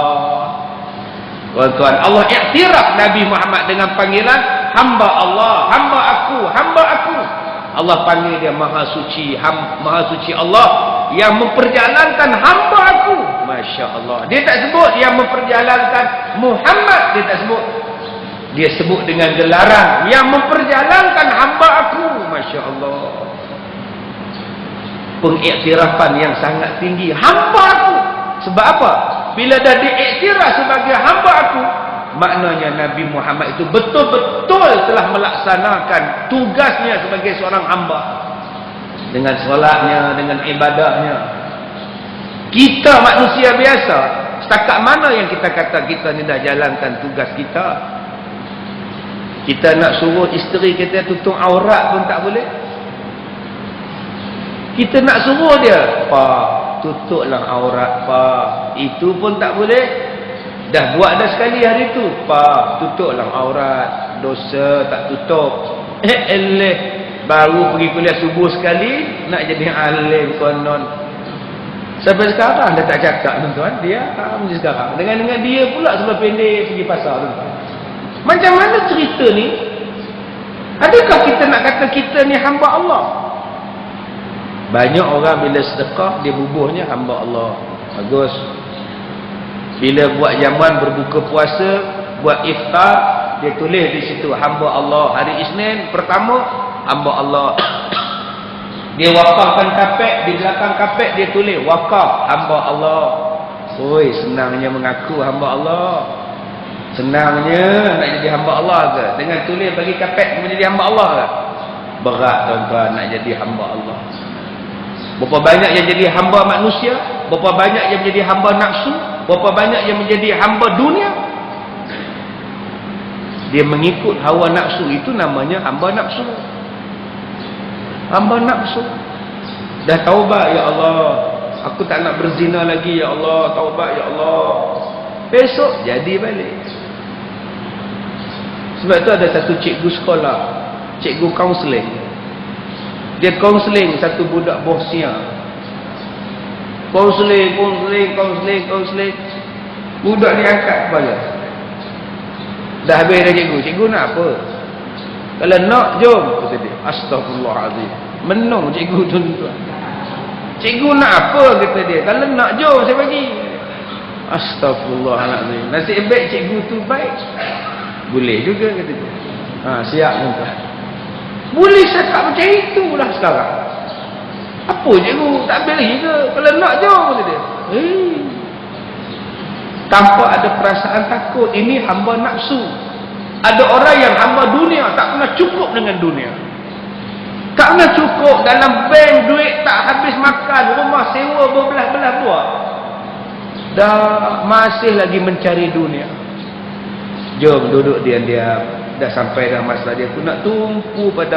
Tuan-tuan, Allah iktiraf Nabi Muhammad dengan panggilan hamba Allah, hamba aku, hamba aku. Allah panggil dia Maha Suci, Maha Suci Allah yang memperjalankan hamba aku. Masya Allah. Dia tak sebut yang memperjalankan Muhammad, dia tak sebut. Dia sebut dengan gelaran yang memperjalankan hamba aku. Masya Allah. Pengiktirafan yang sangat tinggi, hamba aku. Sebab apa? Bila dah diiktiraf sebagai hamba aku, maknanya Nabi Muhammad itu betul-betul telah melaksanakan tugasnya sebagai seorang hamba. Dengan solatnya, dengan ibadahnya. Kita manusia biasa, setakat mana yang kita kata kita ni dah jalankan tugas kita? Kita nak suruh isteri kita tutup aurat pun tak boleh. Kita nak suruh dia, Pak, tutuplah aurat, Pak. Itu pun tak boleh. Dah buat dah sekali hari tu, Pak, tutuplah aurat. Dosa tak tutup. Baru pergi kuliah subuh sekali, nak jadi alim konon. Sampai sekarang dah tak cakap, tuan-tuan. Dia macam sekarang. Dengan dia pula sebelah pendek pergi pasar, tuan-tuan. Macam mana cerita ni? Adakah kita nak kata kita ni hamba Allah? Banyak orang bila sedekah, dia bubuhnya hamba Allah. Bagus. Bila buat jamuan berbuka puasa, buat iftar, dia tulis di situ hamba Allah. Hari Isnin pertama, hamba Allah. Dia wakafkan kapek, di belakang kapek dia tulis wakaf hamba Allah. Oi, senangnya mengaku hamba Allah. Senangnya nak jadi hamba Allah ke? Dengan tulis bagi kapek menjadi hamba Allah ke? Berat, tuan-tuan, nak jadi hamba Allah. Berapa banyak yang jadi hamba manusia, berapa banyak yang menjadi hamba nafsu, berapa banyak yang menjadi hamba dunia. Dia mengikut hawa nafsu, itu namanya hamba nafsu. Hamba nafsu. Dah taubat, ya Allah, aku tak nak berzina lagi, ya Allah, taubat, ya Allah. Besok jadi balik. Sebab tu ada satu cikgu sekolah, cikgu kaunseling. Dia kaunseling satu budak Bosnia. Kaunseling. Budak ni angkat kepala. Dah habis dah cikgu. Cikgu nak apa? Kalau nak, jom, kata dia. Astaghfirullahaladzim. Menung cikgu, tuan-tuan. Cikgu nak apa, kata dia. Kalau nak, jom, saya bagi. Astaghfirullahaladzim. Nasib baik cikgu tu baik. Boleh juga, kata dia. Siap, tuan-tuan. Boleh cakap macam itulah sekarang. Apa cikgu, tak habis lagi ke? Kalau nak, jom, kata dia. Tanpa ada perasaan takut. Ini hamba nafsu. Ada orang yang hamba dunia, tak pernah cukup dengan dunia. Tak pernah cukup. Dalam bank duit tak habis makan, rumah sewa berbelah-belah buah. Dah masih lagi mencari dunia. Jom duduk diam-diam. Dah sampai dah masa dia, aku nak tumpu pada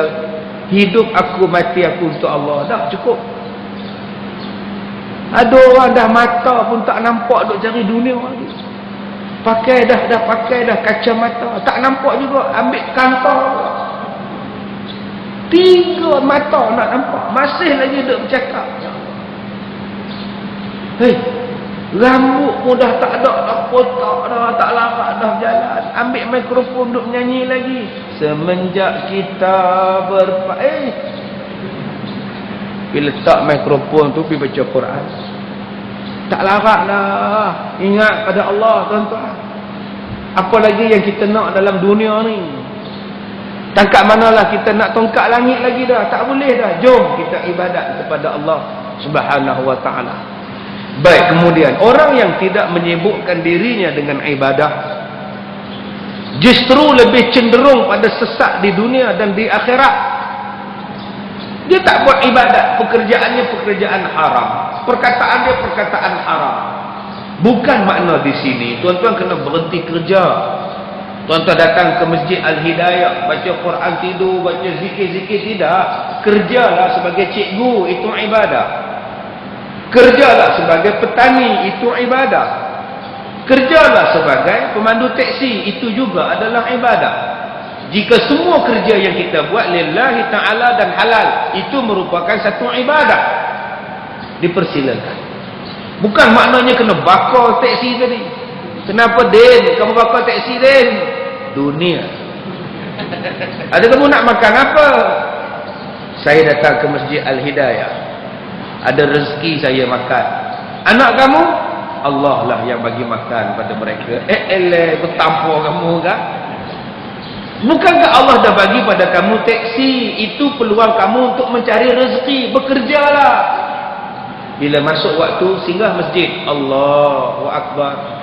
hidup aku, mati aku untuk Allah. Dah cukup. Ada orang dah mata pun tak nampak, duk cari dunia lagi. Pakai dah kacamata, tak nampak juga, ambil kantor. 3 mata nak nampak, masih lagi duk bercakap. Rambut pun dah tak ada, dah kotak dah, tak larat dah berjalan. Ambil mikrofon duk menyanyi lagi. Semenjak kita bila letak mikrofon tu pergi baca Quran. Tak larat dah. Ingat pada Allah, tuan-tuan. Apa lagi yang kita nak dalam dunia ni? Tangkap manalah kita nak tongkat langit lagi dah. Tak boleh dah. Jom kita ibadat kepada Allah Subhanahu wa ta'ala. Baik, kemudian orang yang tidak menyibukkan dirinya dengan ibadah justru lebih cenderung pada sesat di dunia dan di akhirat. Dia tak buat ibadat, pekerjaannya pekerjaan haram, perkataan dia perkataan haram. Bukan makna di sini tuan-tuan kena berhenti kerja. Tuan-tuan datang ke Masjid Al-Hidayah, baca Quran, tidur, baca zikir-zikir, tidak. Kerjalah sebagai cikgu, itu ibadah. Kerjalah sebagai petani, itu ibadah. Kerjalah sebagai pemandu teksi, itu juga adalah ibadah. Jika semua kerja yang kita buat lillahi ta'ala dan halal, itu merupakan satu ibadah. Dipersilakan. Bukan maknanya kena bakar teksi tadi. Kenapa, Din? Kamu bakar teksi, Din? Dunia. Ada kamu nak makan apa? Saya datang ke Masjid Al-Hidayah. Ada rezeki saya makan. Anak kamu, Allah lah yang bagi makan pada mereka. Bertampur kamu kan? Bukankah Allah dah bagi pada kamu teksi? Itu peluang kamu untuk mencari rezeki. Bekerjalah. Bila masuk waktu, singgah masjid. Allahu Akbar.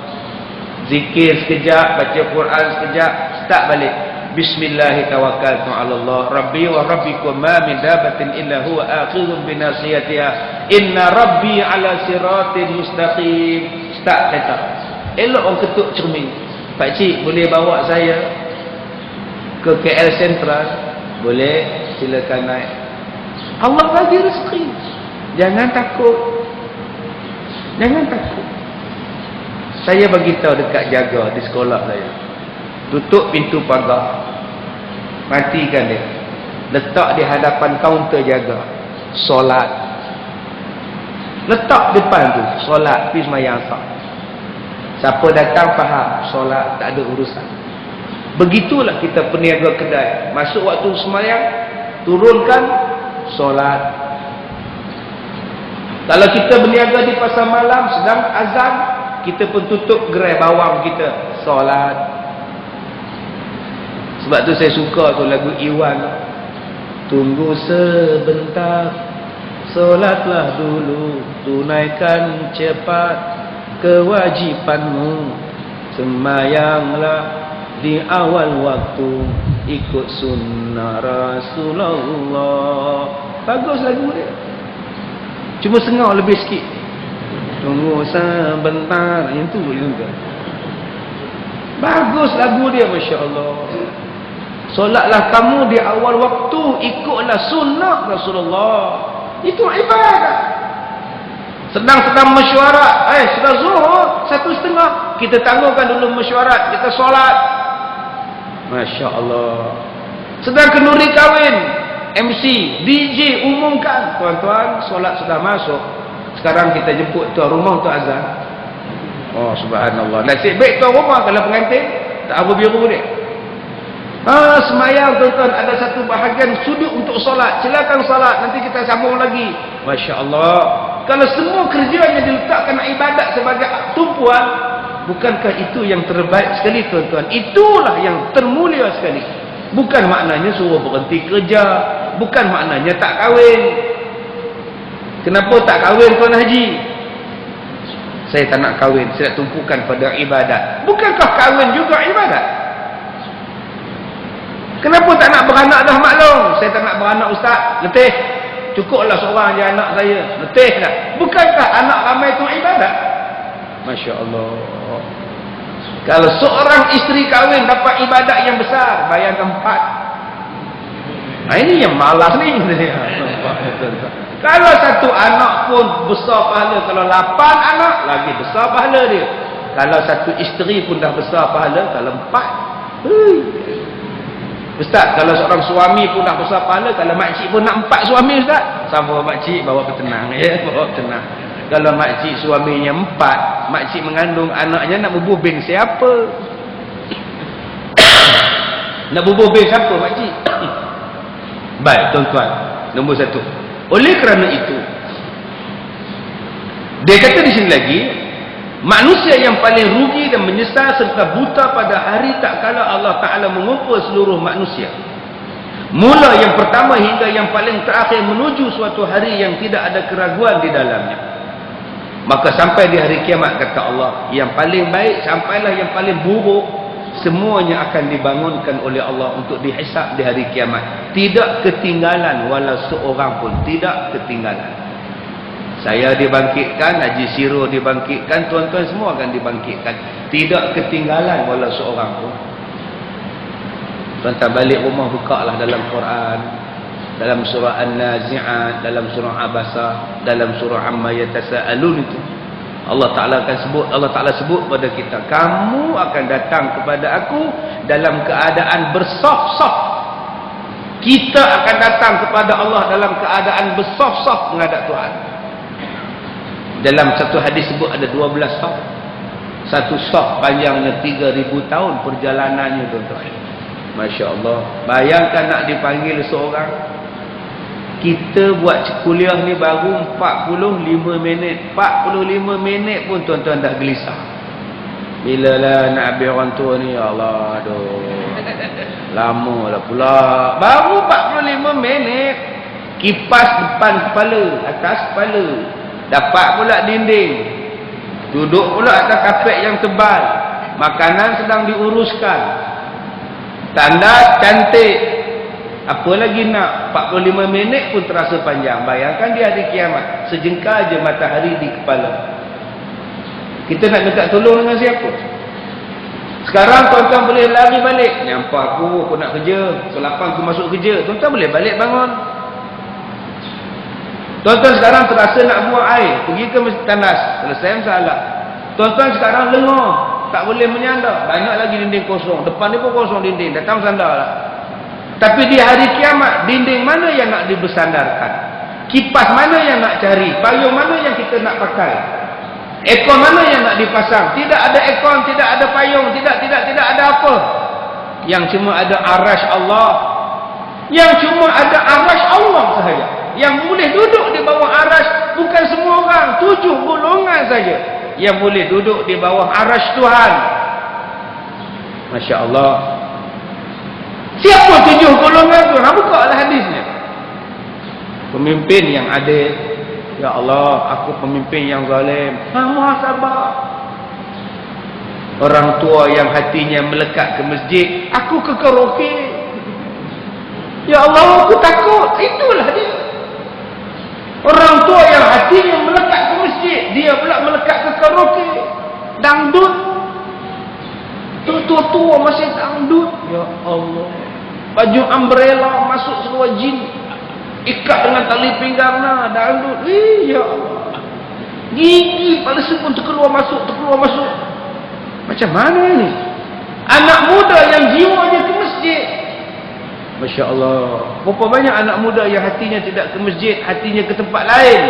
Zikir sekejap, baca Quran sekejap, start balik. Bismillahirrahmanirrahim. Allah Rabbi wa Rabbikum ma min dabatin illa huwa akhidhun binasiyatiha. Inna Rabbi ala siratin mustaqim. Start kata. Elok orang ketuk cermin. Pak cik, boleh bawa saya ke KL Central? Boleh, silakan naik. Allah bagi rezeki. Jangan takut. Jangan takut. Saya beritahu dekat jaga di sekolah saya. Tutup pintu pagar. Matikan dia. Letak di hadapan kaunter jaga. Solat. Letak depan tu. Solat. Pergi semayang tak. Siapa datang faham. Solat. Tak ada urusan. Begitulah kita peniaga kedai. Masuk waktu semayang. Turunkan. Solat. Kalau kita berniaga di pasar malam. Sedang azan. Kita pun tutup gerai bawang kita. Solat. Sebab tu saya suka tu lagu Iwan. Tunggu sebentar, solatlah dulu, tunaikan cepat kewajipanmu, sembayanglah di awal waktu, ikut sunnah Rasulullah. Bagus lagu dia. Cuma sengau lebih sikit. Tunggu sebentar, yang tu juga. Bagus lagu dia, Masya Allah. Solatlah kamu di awal waktu, ikutlah sunnah Rasulullah. Itu ibadah. Sedang mesyuarat, sudah zuhur 1:30, kita tangguhkan dulu mesyuarat, kita solat. Masya Allah. Sedang kenduri kahwin, MC, DJ umumkan, tuan-tuan, solat sudah masuk. Sekarang kita jemput tuan rumah untuk azan. Oh subhanallah. Nasib baik tuan rumah kalau pengantin tak apa biru dia. Semayang tuan-tuan, ada satu bahagian sudut untuk solat. Silakan solat, nanti kita sambung lagi. Masya Allah. Kalau semua kerjanya diletakkan ibadat sebagai tumpuan, bukankah itu yang terbaik sekali tuan-tuan? Itulah yang termulia sekali. Bukan maknanya suruh berhenti kerja, bukan maknanya tak kahwin. Kenapa tak kahwin Tuan Haji? Saya tak nak kahwin, saya nak tumpukan pada ibadat. Bukankah kahwin juga ibadat? Kenapa tak nak beranak dah maklum? Saya tak nak beranak ustaz, letih. Cukuplah seorang je anak saya, letih dah. Bukankah anak ramai itu ibadat? Masya Allah. Kalau seorang isteri kahwin dapat ibadat yang besar, bayangkan 4. Ini yang malas ni. Kalau satu anak pun besar pahala. Kalau 8 anak, lagi besar pahala dia. Kalau satu isteri pun dah besar pahala. Kalau 4, Ustaz, kalau seorang suami pun dah besar pahala. Kalau makcik pun nak 4 suami Ustaz. Sama makcik bawa bertenang, ya, bawa bertenang. Kalau makcik suaminya 4, makcik mengandung anaknya, nak berbubing siapa? Nak berbubing siapa makcik? Baik tuan-tuan, nombor 1. Oleh kerana itu, dia kata di sini lagi, manusia yang paling rugi dan menyesal serta buta pada hari tak kala Allah Ta'ala mengumpul seluruh manusia. Mula yang pertama hingga yang paling terakhir menuju suatu hari yang tidak ada keraguan di dalamnya. Maka sampai di hari kiamat, kata Allah, yang paling baik sampailah yang paling buruk, semuanya akan dibangunkan oleh Allah untuk dihisap di hari kiamat. Tidak ketinggalan walau seorang pun, tidak ketinggalan. Saya dibangkitkan, Haji Siro dibangkitkan, tuan-tuan semua akan dibangkitkan. Tidak ketinggalan walau seorang pun. Tuan-tuan balik rumah, bukalah dalam Quran, dalam surah An-Nazi'at, dalam surah Abasa, dalam surah Amma Yatasa'alun itu. Allah Ta'ala akan sebut, Allah Ta'ala sebut pada kita, kamu akan datang kepada aku dalam keadaan bersaf-saf. Kita akan datang kepada Allah dalam keadaan bersaf-saf menghadap Tuhan. Dalam satu hadis sebut ada 12 saf. Satu saf panjangnya 3,000 tahun perjalanannya tuan-tuan. Masya Allah. Bayangkan nak dipanggil seorang. Kita buat kuliah ni baru 45 minit. 45 minit pun tuan-tuan dah gelisah. Bila lah nak habis orang tua ni, ya Allah, aduh. Lama lah pula. Baru 45 minit. Kipas depan kepala, atas kepala. Dapat pula dinding. Duduk pula atas kapet yang tebal. Makanan sedang diuruskan. Tanda cantik. Apa lagi nak? 45 minit pun terasa panjang. Bayangkan di hari kiamat, sejengkal je matahari di kepala. Kita nak minta tolong dengan siapa? Sekarang tuan-tuan boleh lari balik. Nampak aku nak kerja. Selapan aku masuk kerja. Tuan-tuan boleh balik bangun. Tuan-tuan sekarang terasa nak buang air, pergi ke masjid tandas, selesai masalah. Tuan-tuan sekarang lengah, tak boleh menyandar, banyak lagi dinding kosong, depan ni pun kosong dinding, datang sandar lah. Tapi di hari kiamat, dinding mana yang nak dibersandarkan? Kipas mana yang nak cari? Payung mana yang kita nak pakai? Ekor mana yang nak dipasang? Tidak ada ekor, tidak ada payung, tidak ada apa. Yang cuma ada arash Allah. Yang cuma ada arash Allah sahaja. Yang boleh duduk di bawah arash bukan semua orang, 7 golongan saja yang boleh duduk di bawah arash Tuhan. Masya Allah. Siapa 7 golongan tu? Buka lah hadisnya. Pemimpin yang adil. Ya Allah, aku pemimpin yang zalim. Muhasabah. Orang tua yang hatinya melekat ke masjid, aku ke karaoke. Ya Allah, aku takut. Itulah dia. Orang tua yang hatinya melekat ke masjid, dia pula melekat ke karaoke. Dangdut. Tua-tua masih dangdut. Ya Allah. Baju umbrella masuk seluar jin, ikat dengan tali pinggang, dangdut. Ya Allah. Gigi palsu pun terkeluar masuk. Macam mana ni? Anak muda yang jiwanya ke masjid. Masya Allah. Berapa banyak anak muda yang hatinya tidak ke masjid, hatinya ke tempat lain.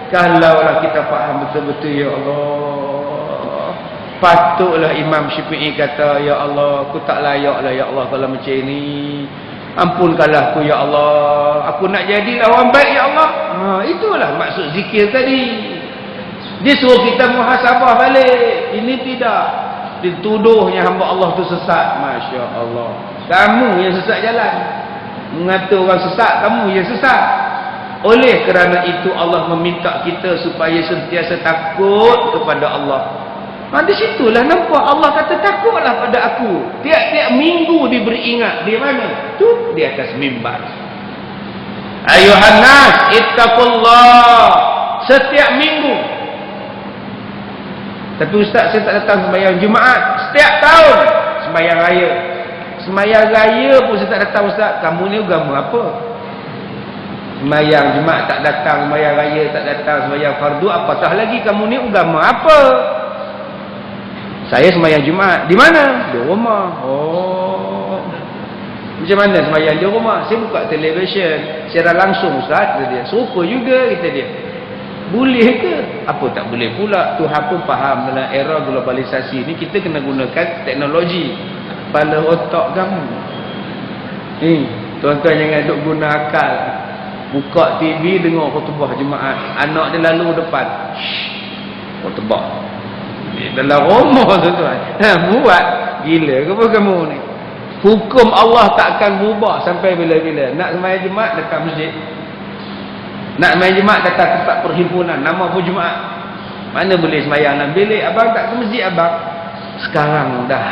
Kalaulah kita faham betul-betul, ya Allah, patutlah Imam Syafi'i kata, ya Allah, aku tak layak lah ya Allah kalau macam ini. Ampunkanlah aku ya Allah, aku nak jadilah orang baik ya Allah. Itulah maksud zikir tadi. Dia suruh kita muhasabah balik. Ini tidak. Dituduhnya hamba Allah tu sesat. Masya Allah. Kamu yang sesat jalan. Mengata orang sesat, kamu yang sesat. Oleh kerana itu Allah meminta kita supaya sentiasa takut kepada Allah. Di situlah nampak Allah kata takutlah pada aku. Tiap-tiap minggu diberi ingat. Di mana? Tu di atas mimbar. Ayuhan nas, ittaqullah. Setiap minggu. Tapi ustaz, saya tak datang sembahyang Jumaat. Setiap tahun sembahyang raya. Sembahyang raya pun saya tak datang ustaz. Kamu ni agama apa? Sembahyang Jumaat tak datang, sembahyang raya tak datang, sembahyang fardu, apatah lagi kamu ni agama apa? Saya sembahyang Jumaat. Di mana? Di rumah. Oh. Macam mana sembahyang di rumah? Saya buka televisyen secara langsung ustaz, kata dia. Serupa juga, kata dia. Boleh ke? Apa tak boleh pula? Tuhan pun faham dalam era globalisasi ni kita kena gunakan teknologi. Kepala otak kamu. Tuan-tuan jangan duk guna akal. Buka TV dengar khutbah Jumaat. Anak dia lalu depan. Khutbah. Dalam rumah tuan-tuan. Buat gila ke apa kamu ni? Hukum Allah takkan berubah sampai bila-bila. Nak sembahyang Jumaat datang masjid. Nak main Jumaat datang tempat perhimpunan, nama pun Jumaat. Mana boleh sembahyang dalam bilik? Abang tak ke masjid abang. Sekarang dah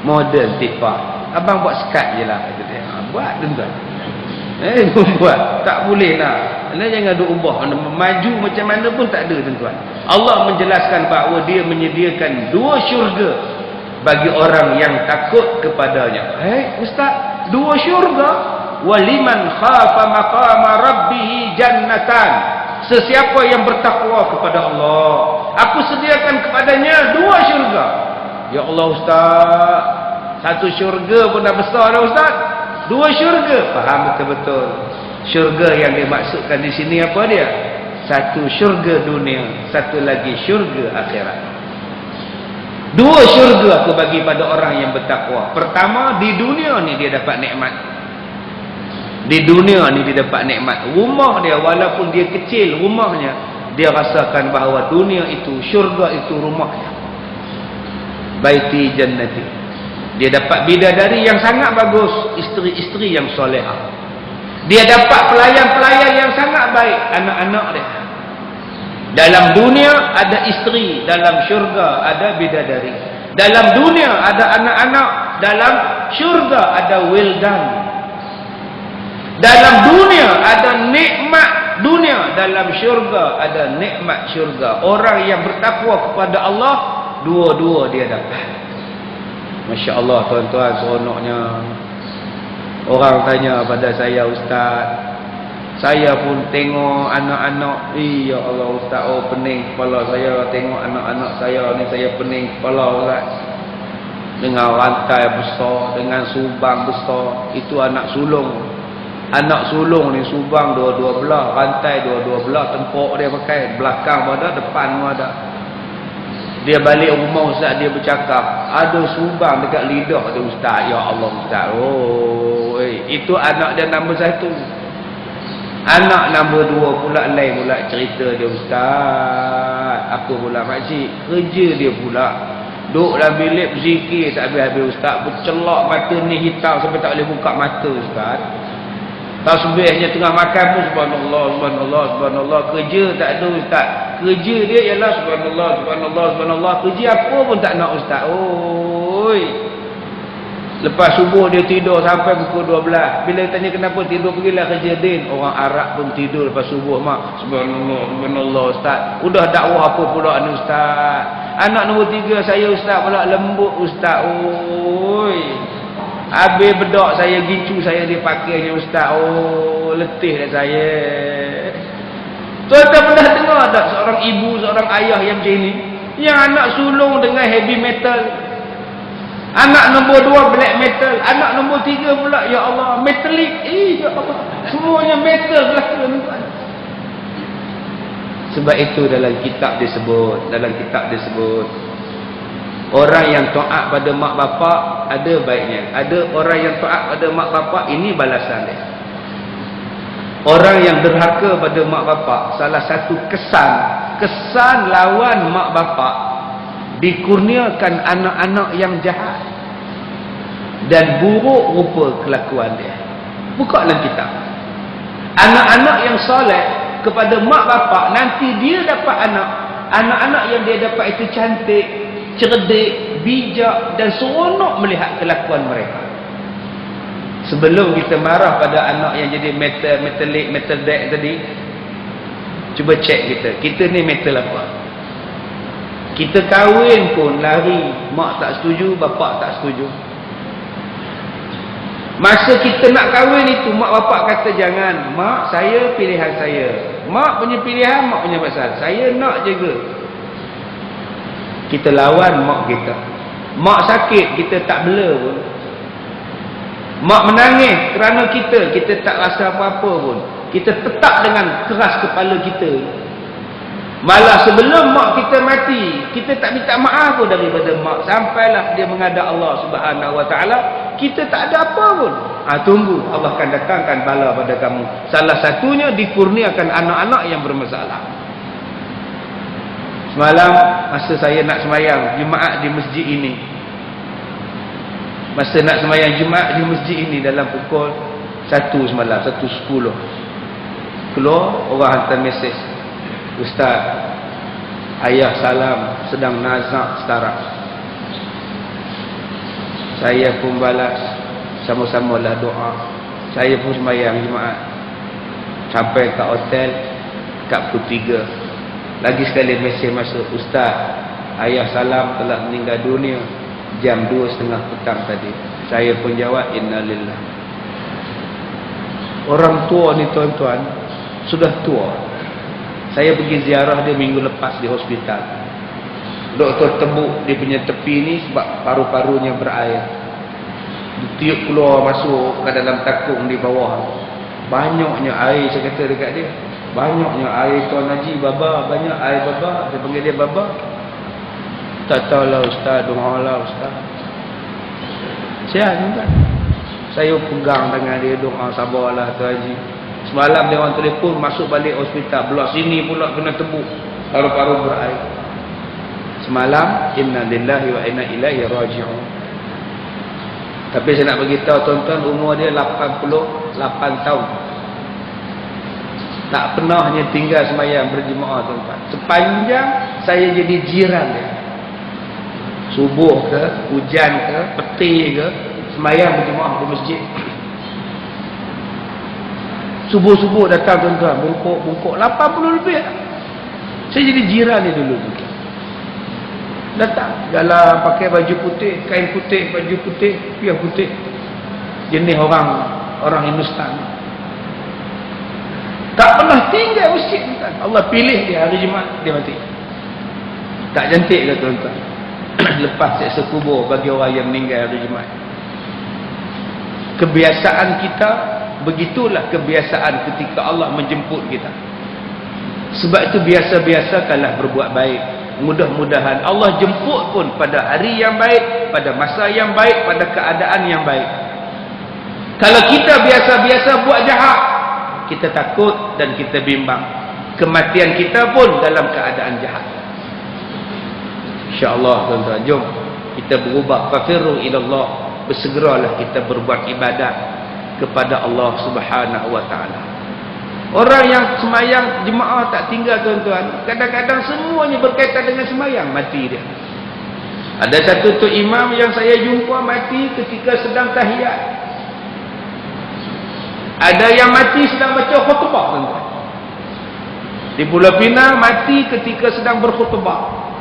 modern TikTok. Abang buat Skype je lah. Buat tuan-tuan. Buat. Tak boleh lah. Jangan duk ubah. Maju macam mana pun tak ada tuan-tuan. Allah menjelaskan bahawa dia menyediakan 2 syurga bagi orang yang takut kepadanya. Ustaz, 2 syurga? Waliman khafa maqama rabbih jannatan. Sesiapa yang bertakwa kepada Allah, aku sediakan kepadanya 2 syurga. Ya Allah ustaz, 1 syurga pun dah besar dah ustaz. 2 syurga, faham betul-betul. Syurga yang dimaksudkan di sini apa dia? 1 syurga dunia, 1 lagi syurga akhirat. 2 syurga aku bagi pada orang yang bertakwa. Pertama, di dunia ni dia dapat nikmat. Di dunia ni dia dapat nikmat. Rumah dia walaupun dia kecil rumahnya, dia rasakan bahawa dunia itu, syurga itu rumahnya. Baiti jannati. Dia dapat bidadari yang sangat bagus, isteri-isteri yang solehah. Dia dapat pelayan-pelayan yang sangat baik, anak-anak dia. Dalam dunia ada isteri, dalam syurga ada bidadari. Dalam dunia ada anak-anak, dalam syurga ada wildan. Dalam dunia ada nikmat dunia, dalam syurga ada nikmat syurga. Orang yang bertakwa kepada Allah, 2-2 dia dapat. Masya Allah tuan-tuan, seronoknya. Orang tanya pada saya, ustaz, Saya pun tengok anak-anak, ya Allah Ustaz, oh pening kepala saya tengok anak-anak saya ni, saya pening kepala Ustaz. Dengan rantai besar, dengan subang besar, itu anak sulung. Anak sulung ni subang dua-dua belah, rantai dua-dua belah, tempuk dia pakai, belakang pun ada, depan pun ada. Dia balik rumah Ustaz, dia bercakap, ada subang dekat lidah dia Ustaz. Ya Allah Ustaz, oh itu anak dia nombor 1. Anak nombor 2 pula lain pula cerita dia Ustaz. Apa pula makcik? Kerja dia pula duduk dalam bilik berzikir tak habis-habis Ustaz. Bercelak mata ni hitam sampai tak boleh buka mata Ustaz. Tasbihnya tengah makan pun subhanallah, subhanallah, subhanallah. Kerja tak ada Ustaz. Kerja dia ialah subhanallah, subhanallah, subhanallah. Kerja apa pun tak nak Ustaz. Oi. Lepas subuh dia tidur sampai pukul 12. Bila tanya kenapa tidur, pergilah kerja din. Orang Arab pun tidur lepas subuh mak. Subhanallah, subhanallah Ustaz. Udah dakwah apa pula ni Ustaz. Anak nombor 3 saya Ustaz pula lembut Ustaz. Oi. Habis bedak saya, gicu saya dipakainya Ustaz. Oh, letih dah saya. Tuan-tuan pernah dengar tak seorang ibu, seorang ayah yang macam ni? Yang anak sulung dengan heavy metal. Anak nombor 2 black metal. Anak nombor 3 pula ya Allah metallic. Ya Allah. Semuanya metal belaka ni. Sebab itu dalam kitab disebut, orang yang taat pada mak bapak ada baiknya. Ada orang yang taat pada mak bapak, ini balasan dia. Orang yang derhaka pada mak bapak, salah satu kesan lawan mak bapak, dikurniakan anak-anak yang jahat dan buruk rupa kelakuan dia. Buka dalam kitab. Anak-anak yang soleh kepada mak bapak, nanti dia dapat anak-anak yang dia dapat itu cantik, cerdik, bijak dan seronok melihat kelakuan mereka. Sebelum kita marah pada anak yang jadi metal deck tadi, cuba cek kita ni metal apa. Kita kahwin pun lari, mak tak setuju, bapak tak setuju. Masa kita nak kahwin itu, mak bapak kata jangan. Mak, saya pilihan saya. Mak punya pilihan, mak punya pasal. Saya nak jaga. Kita lawan mak kita. Mak sakit, kita tak bela pun. Mak menangis kerana kita tak rasa apa-apa pun. Kita tetap dengan keras kepala kita. Malah sebelum mak kita mati, kita tak minta maaf pun daripada mak. Sampailah dia menghadap Allah Subhanahu Wa Taala, kita tak ada apa pun. Tunggu, Allah akan datangkan bala pada kamu. Salah satunya dikurniakan anak-anak yang bermasalah. Semalam masa saya nak sembahyang Jumaat di masjid ini, masa nak sembahyang Jumaat di masjid ini dalam pukul 1 semalam, 1.10, keluar orang hantar mesej, Ustaz, ayah salam sedang nazak setara. Saya pun balas, sama-samalah doa. Saya pun sembahyang Jumaat sampai kat hotel kat pukul 3. Lagi sekali mesej masuk, Ustaz, ayah salam telah meninggal dunia jam 2.30 petang tadi. Saya pun jawab, innalillah. Orang tua ni tuan-tuan sudah tua. Saya pergi ziarah dia minggu lepas di hospital. Doktor tebuk dia punya tepi ni sebab paru-parunya berair. Ditiup keluar masuk ke dalam takung di bawah. Banyaknya air, saya kata dekat dia. Banyaknya air Tuan Haji, Baba, banyak air Baba. Saya panggil dia Baba. Tak tahulah Ustaz, doalah Ustaz. Sihat juga. Saya pegang tangan dia, doa, sabarlah Tuan Haji. Semalam dia orang telefon masuk balik hospital, belah sini pula kena tebuk, paru-paru berair. Semalam inna lillahi wa inna ilaihi raji'un. Tapi saya nak bagi tahu tuan-tuan, umur dia 88 tahun. Tak pernahnya tinggal sembahyang berjemaah tuan-tuan. Sepanjang saya jadi jiran dia, subuh ke, hujan ke, peti ke, sembahyang berjemaah di masjid. Subuh-subuh datang tuan-tuan, bungkuk 80 lebih. Saya jadi jiran dia dulu. Datang, jalan pakai baju putih, kain putih, baju putih, piah putih. Jenis orang Hindustan. Tak pernah tinggal masjid, tuan. Allah pilih dia hari Jumaat, dia mati. Tak cantik ke tuan-tuan? Lepas seksa kubur bagi orang yang meninggal hari Jumaat. Kebiasaan kita, begitulah kebiasaan ketika Allah menjemput kita. Sebab itu biasa-biasakanlah berbuat baik. Mudah-mudahan Allah jemput pun pada hari yang baik, pada masa yang baik, pada keadaan yang baik. Kalau kita biasa-biasa buat jahat, kita takut dan kita bimbang. Kematian kita pun dalam keadaan jahat. InsyaAllah tuan-tuan, jom kita berubah. Fafirru ilallah. Bersegeralah kita berbuat ibadat kepada Allah Subhanahu wa ta'ala. Orang yang semayang jemaah tak tinggal tuan-tuan, kadang-kadang semuanya berkaitan dengan semayang, mati dia. Ada satu tok imam yang saya jumpa mati ketika sedang tahiyat. Ada yang mati sedang baca khutbah tuan-tuan. Di Pulau Pinang mati ketika sedang berkhutbah.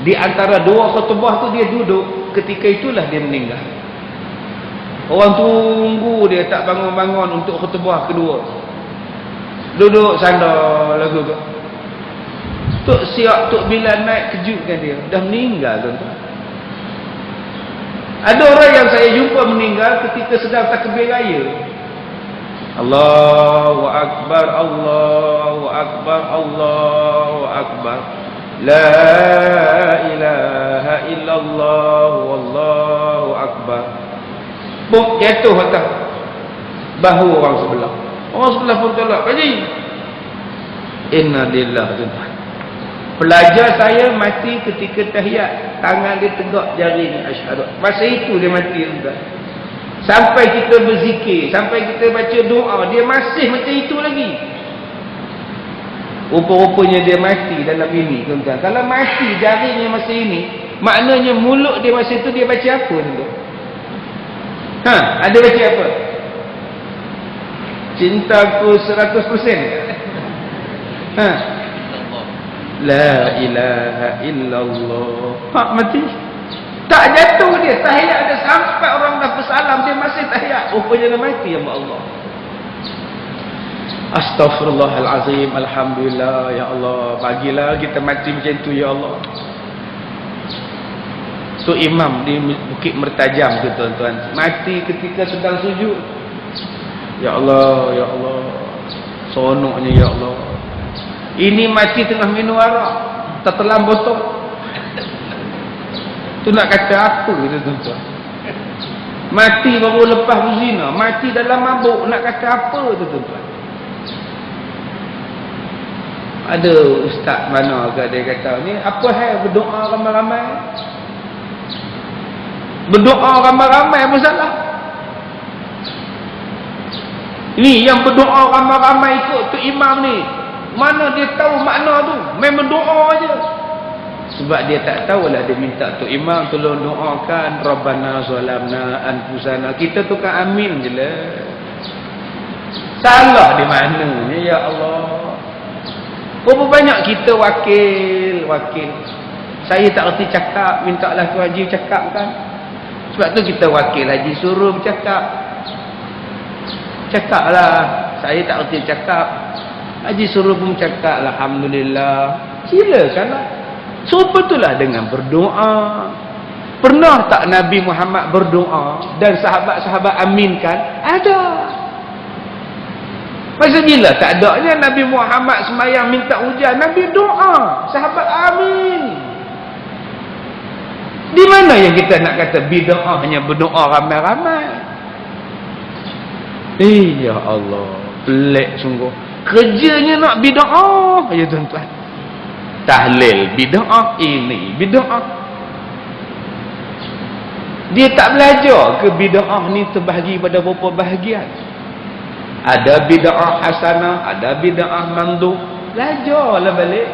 Di antara dua khutbah tu dia duduk, ketika itulah dia meninggal. Orang tunggu dia tak bangun-bangun untuk khutbah kedua. Duduk sandar lagu tu. Tok Siap, Tok Bilal naik kejutkan dia. Dah meninggal tuan-tuan. Ada orang yang saya jumpa meninggal ketika sedang takbir raya. Allahu Akbar, Allahu Akbar, Allahu Akbar. La ilaha illallah, wallahu akbar. Buk jatuh atas bahu orang sebelah. Orang sebelah pun tolak. Haji. Inna lillahi tuan-tuan. Pelajar saya mati ketika tahiyat. Tangan dia tegak jari ni. Asyhadu. Masa itu dia mati tuan-tuan. Sampai kita berzikir, sampai kita baca doa, dia masih macam itu lagi. Rupa-rupanya dia mati dalam ini tuan-tuan. Kalau mati jarinya masa ini, maknanya mulut dia masa itu dia baca apa tuan-tuan? Ada baca apa? Cintaku 100%. La ilaha illallah. Mati. Tak jatuh dia, tahiyat ada sampai orang dah bersalam, dia masih tahiyat. Rupanya dia mati ya Allah. Astaghfirullahalazim. Alhamdulillah ya Allah, bagilah kita mati macam tu ya Allah. So imam di Bukit Mertajam tu tuan-tuan, mati ketika sedang sujud. Ya Allah, ya Allah, seronoknya ya Allah. Ini mati tengah minum arak, tertelan botol. Tu nak kata apa tu tuan-tuan? Mati baru lepas berzina, mati dalam mabuk, nak kata apa tu tuan-tuan? Ada ustaz mana ke dia kata ni apa hal berdoa ramai-ramai? Berdoa ramai-ramai apa salah? Ni yang berdoa ramai-ramai ikut tu imam ni, mana dia tahu makna tu? Main berdoa aja. Sebab dia tak tahulah, dia minta tu imam tolong doakan Rabbana zalamna anfusana. Kita tu kan amin je lah. Salah di mana ni ya Allah? Berapa banyak kita wakil. Saya tak erti cakap, mintalah tu haji cakap kan. Sebab tu kita wakil haji suruh bercakap. Cakaplah. Saya tak erti cakap, haji suruh pun cakap. Alhamdulillah. Silakanlah. Serupa itulah dengan berdoa. Pernah tak Nabi Muhammad berdoa dan sahabat-sahabat aminkan? Ada. Masa bila tak adanya Nabi Muhammad semayang minta hujan, Nabi doa, sahabat amin. Di mana yang kita nak kata bid'ah hanya berdoa ramai-ramai? Ya Allah, pelik sungguh. Kerjanya nak bid'ah ya tuan-tuan. Tahlil bid'ah, ini bid'ah. Dia tak belajar ke bid'ah ni terbahagi pada beberapa bahagian? Ada bid'ah hasanah, ada bid'ah mandub. Belajarlah balik.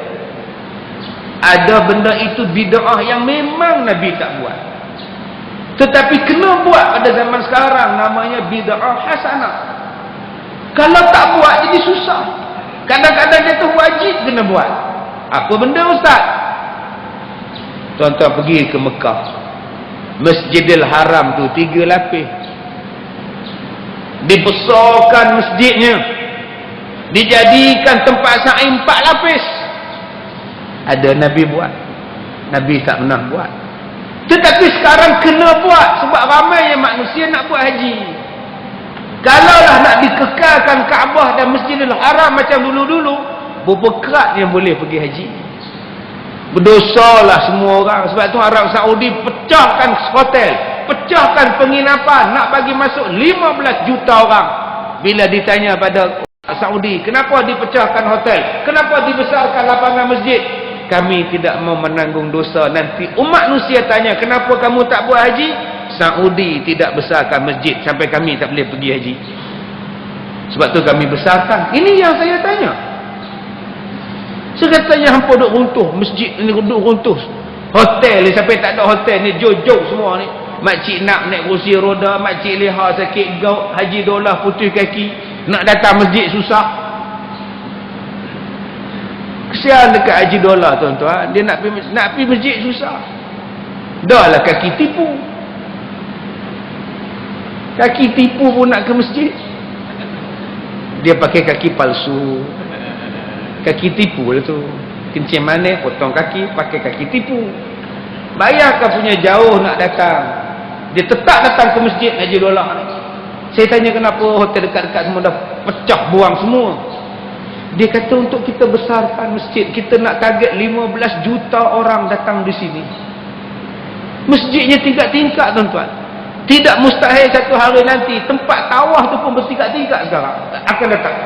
Ada benda itu bid'ah yang memang Nabi tak buat, tetapi kena buat pada zaman sekarang, namanya bid'ah hasanah. Kalau tak buat jadi susah. Kadang-kadang dia tu wajib kena buat. Apa benda ustaz? Tuan-tuan pergi ke Mekah, Masjidil Haram tu 3 lapis. Dibesarkan masjidnya. Dijadikan tempat sa'i 4 lapis. Ada Nabi buat, Nabi tak pernah buat. Tetapi sekarang kena buat sebab ramai yang manusia nak buat haji. Kalaulah nak dikekalkan Kaabah dan Masjidil Haram macam dulu-dulu, berapa kerat yang boleh pergi haji? Berdosalah semua orang. Sebab tu Arab Saudi pecahkan hotel, pecahkan penginapan, nak bagi masuk 15 juta orang. Bila ditanya pada Saudi, kenapa dipecahkan hotel, kenapa dibesarkan lapangan masjid? Kami tidak mau menanggung dosa. Nanti umat manusia tanya, kenapa kamu tak buat haji? Saudi tidak besarkan masjid sampai kami tak boleh pergi haji. Sebab tu kami besarkan. Ini yang saya tanya. Saya kata yang hampa duk runtuh masjid ni, duk runtuh hotel ni, sampai tak ada hotel ni, jauh-jauh semua ni. Makcik nak naik kursi roda, makcik leha sakit gout, haji dolah putih kaki, nak datang masjid susah. Kesian dekat haji dolar tuan-tuan, dia nak pergi masjid susah. Dah lah kaki tipu. Kaki tipu pun nak ke masjid. Dia pakai kaki palsu. Kaki tipu lah tu. Kencing manis, potong kaki, pakai kaki tipu. Bayarkan punya jauh nak datang. Dia tetap datang ke masjid haji dolar ni. Saya tanya kenapa hotel dekat-dekat semua dah pecah buang semua. Dia kata untuk kita besarkan masjid, kita nak target 15 juta orang datang di sini. Masjidnya 3 tingkat tuan-tuan. Tidak mustahil satu hari nanti tempat tawaf tu pun bertingkat-tingkat sekarang akan datang.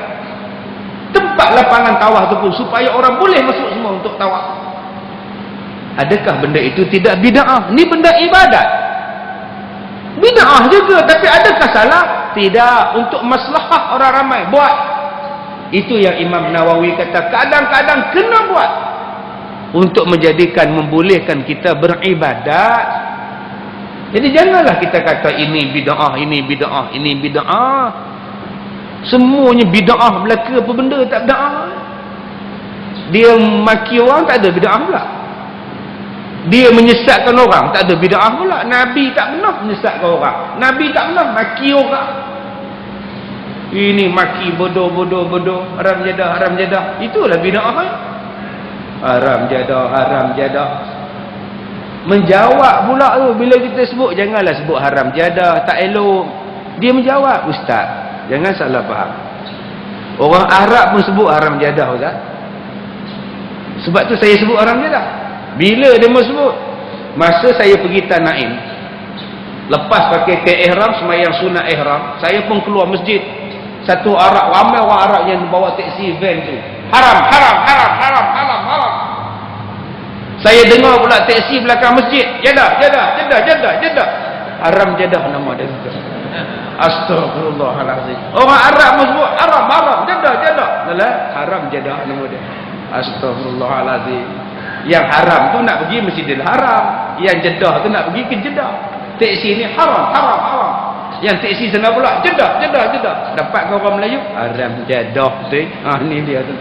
Tempat lapangan tawaf tu pun supaya orang boleh masuk semua untuk tawaf. Adakah benda itu tidak bid'ah? Ni benda ibadat. Bid'ah juga, tapi adakah salah? Tidak. Untuk maslahah orang ramai buat. Itu yang Imam Nawawi kata kadang-kadang kena buat untuk menjadikan, membolehkan kita beribadat. Jadi janganlah kita kata ini bid'ah, ini bid'ah, ini bid'ah. Semuanya bid'ah belaka apa benda tak bid'ah. Dia maki orang tak ada bid'ah pula. Dia menyesatkan orang tak ada bid'ah pula. Nabi tak pernah menyesatkan orang. Nabi tak pernah maki orang. Ini maki bodoh, haram jadah. Itulah bid'ah. Haram jadah. Menjawab pula tu bila kita sebut, janganlah sebut haram jadah, tak elok. Dia menjawab, ustaz, jangan salah faham. Orang Arab pun sebut haram jadah, ustaz. Sebab tu saya sebut haram jadah. Bila dia mau sebut? Masa saya pergi Tanaim, lepas pakai ihram, sembahyang sunat ihram, saya pun keluar masjid. Satu Arab, ramai orang Arab yang bawa teksi van tu. Haram. Saya dengar pula teksi belakang masjid. Jadah. Haram jadah nama dia. Astagfirullahalazim. Orang Arab sebut haram. Jadah. Dalam haram jadah nama dia. Astagfirullahalazim. Yang haram tu nak pergi Masjidil Haram. Yang jadah tu nak pergi ke Jeddah. Teksi ni haram. Yang teksi sana pula jadah. Dapat kau orang Melayu haram jadah tu. Ni dia tu.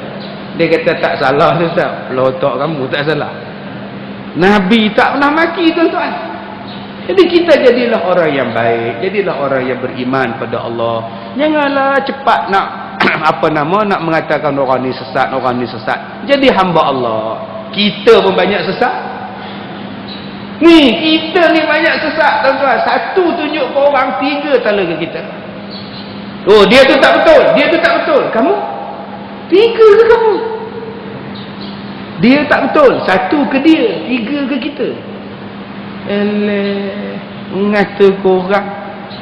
Dia kata tak salah tu tak. Pelotok kamu tak salah. Nabi tak pernah maki tuan-tuan. Jadi kita jadilah orang yang baik, jadilah orang yang beriman pada Allah. Janganlah cepat nak nak mengatakan orang ni sesat. Jadi hamba Allah. Kita pun banyak sesat. Ni kita ni banyak sesat tuan-tuan. Satu tunjuk ke orang, 3 tala ke kita. Oh, dia tu tak betul. Kamu 3 ke kamu? Dia tak betul. 1 ke dia, 3 ke kita. Ngata korang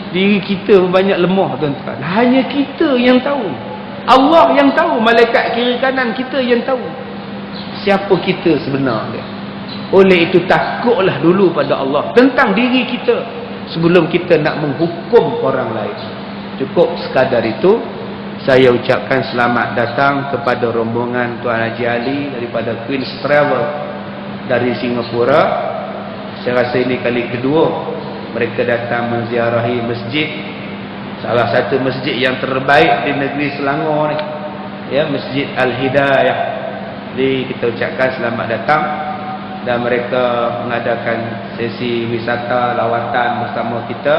diri kita banyak lemah tuan-tuan. Hanya kita yang tahu. Allah yang tahu. Malaikat kiri kanan kita yang tahu siapa kita sebenarnya. Oleh itu takutlah dulu pada Allah tentang diri kita sebelum kita nak menghukum orang lain. Cukup sekadar itu. Saya ucapkan selamat datang kepada rombongan Tuan Haji Ali daripada Queen's Travel dari Singapura. Saya rasa ini kali kedua mereka datang menziarahi masjid, salah satu masjid yang terbaik di negeri Selangor ni, ya, Masjid Al-Hidayah. Jadi kita ucapkan selamat datang dan mereka mengadakan sesi wisata lawatan bersama kita.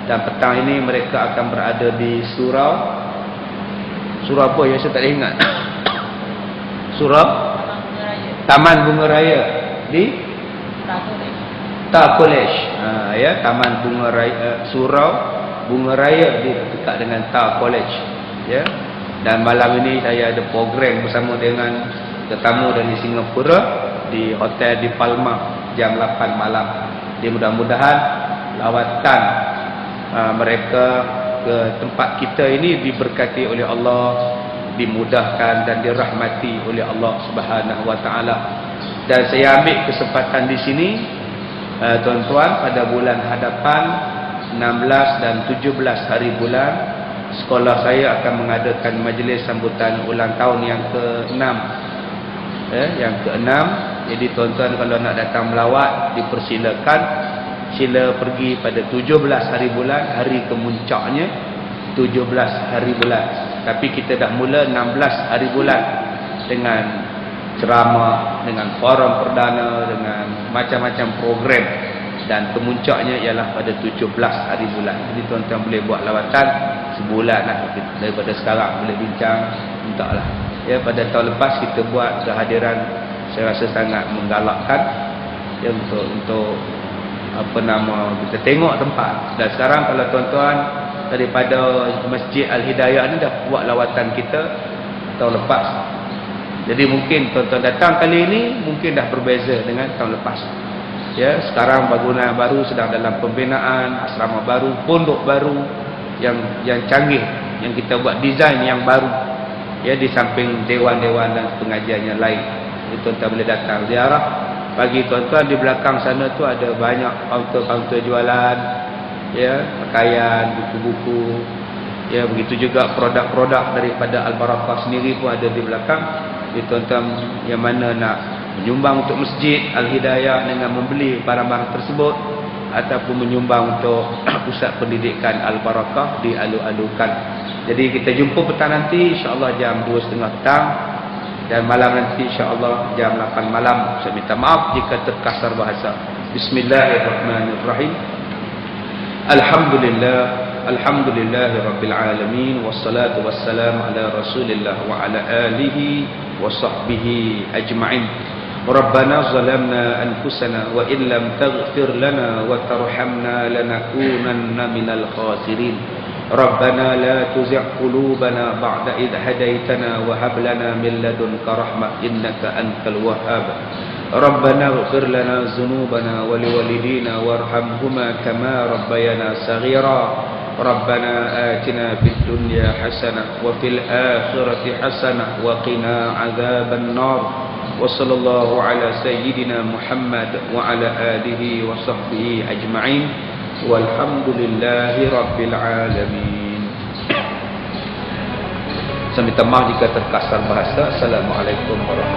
Dan petang ini mereka akan berada di surau Surau apa ya, saya tak ingat. Surau Taman Bunga Raya di College. Ya, Taman Bunga Raya, Surau Bunga Raya di dekat dengan College. Ya. Dan malam ini saya ada program bersama dengan tetamu dari Singapura di hotel di Palma jam 8 malam. Jadi mudah-mudahan lawatan mereka ke tempat kita ini diberkati oleh Allah, dimudahkan dan dirahmati oleh Allah Subhanahu wa taala. Dan saya ambil kesempatan di sini tuan-tuan, pada bulan hadapan 16 dan 17 hari bulan, sekolah saya akan mengadakan majlis sambutan ulang tahun yang ke-6. Yang ke-6. Jadi tuan-tuan kalau nak datang melawat dipersilakan, sila pergi pada 17 hari bulan, hari kemuncaknya 17 hari bulan. Tapi kita dah mula 16 hari bulan dengan ceramah, dengan forum perdana, dengan macam-macam program, dan kemuncaknya ialah pada 17 hari bulan. Jadi tuan-tuan boleh buat lawatan sebulan lah daripada sekarang, boleh bincang, mintalah. Ya, pada tahun lepas kita buat kehadiran, saya rasa sangat menggalakkan ya, untuk apa nama, kita tengok tempat. Dan sekarang kalau tuan-tuan daripada Masjid Al-Hidayah ni dah buat lawatan kita tahun lepas. Jadi mungkin tuan-tuan datang kali ini mungkin dah berbeza dengan tahun lepas. Ya, sekarang bangunan baru sedang dalam pembinaan, asrama baru, pondok baru yang canggih, yang kita buat desain yang baru. Ya, di samping dewan-dewan dan pengajian yang lain. Jadi tuan-tuan boleh datang ziarah. Bagi tuan-tuan di belakang sana tu ada banyak kaunter-kaunter jualan, ya, pakaian, buku-buku. Ya, begitu juga produk-produk daripada Al-Barakah sendiri pun ada di belakang. Jadi tuan-tuan yang mana nak menyumbang untuk Masjid Al-Hidayah dengan membeli barang-barang tersebut, ataupun menyumbang untuk pusat pendidikan Al-Barakah, dialu-alukan. Jadi kita jumpa petang nanti insya-Allah jam 2.30 petang, dan malam nanti insya-Allah jam 8 malam. Saya minta maaf jika terkasar bahasa. Bismillahirrahmanirrahim. Alhamdulillahirabbil alamin, wassalatu wassalamu ala Rasulillah wa ala alihi wa sahbihi ajma'in. Rabbana zalamna anfusana wa illam taghfir lana wa tarhamna lanakunanna minal khasirin. Rabbana la tuzigh qulubana ba'da idh hadaytana wa hab lana min ladunka rahmah innaka antal wahhab. Rabbana ighfir lana dhunubana wa liwalidina warhamhuma kama rabbayana saghira. Rabbana atina fid dunya hasanah wa fil akhirati hasanah wa qina adzaban nar. Wa sallallahu ala sayyidina Muhammad wa ala alihi wa sahbihi ajma'in. Walhamdulillahi rabbil alamin. Saya minta maaf jika terkasar bahasa. Assalamualaikum warahmatullahi wabarakatuh.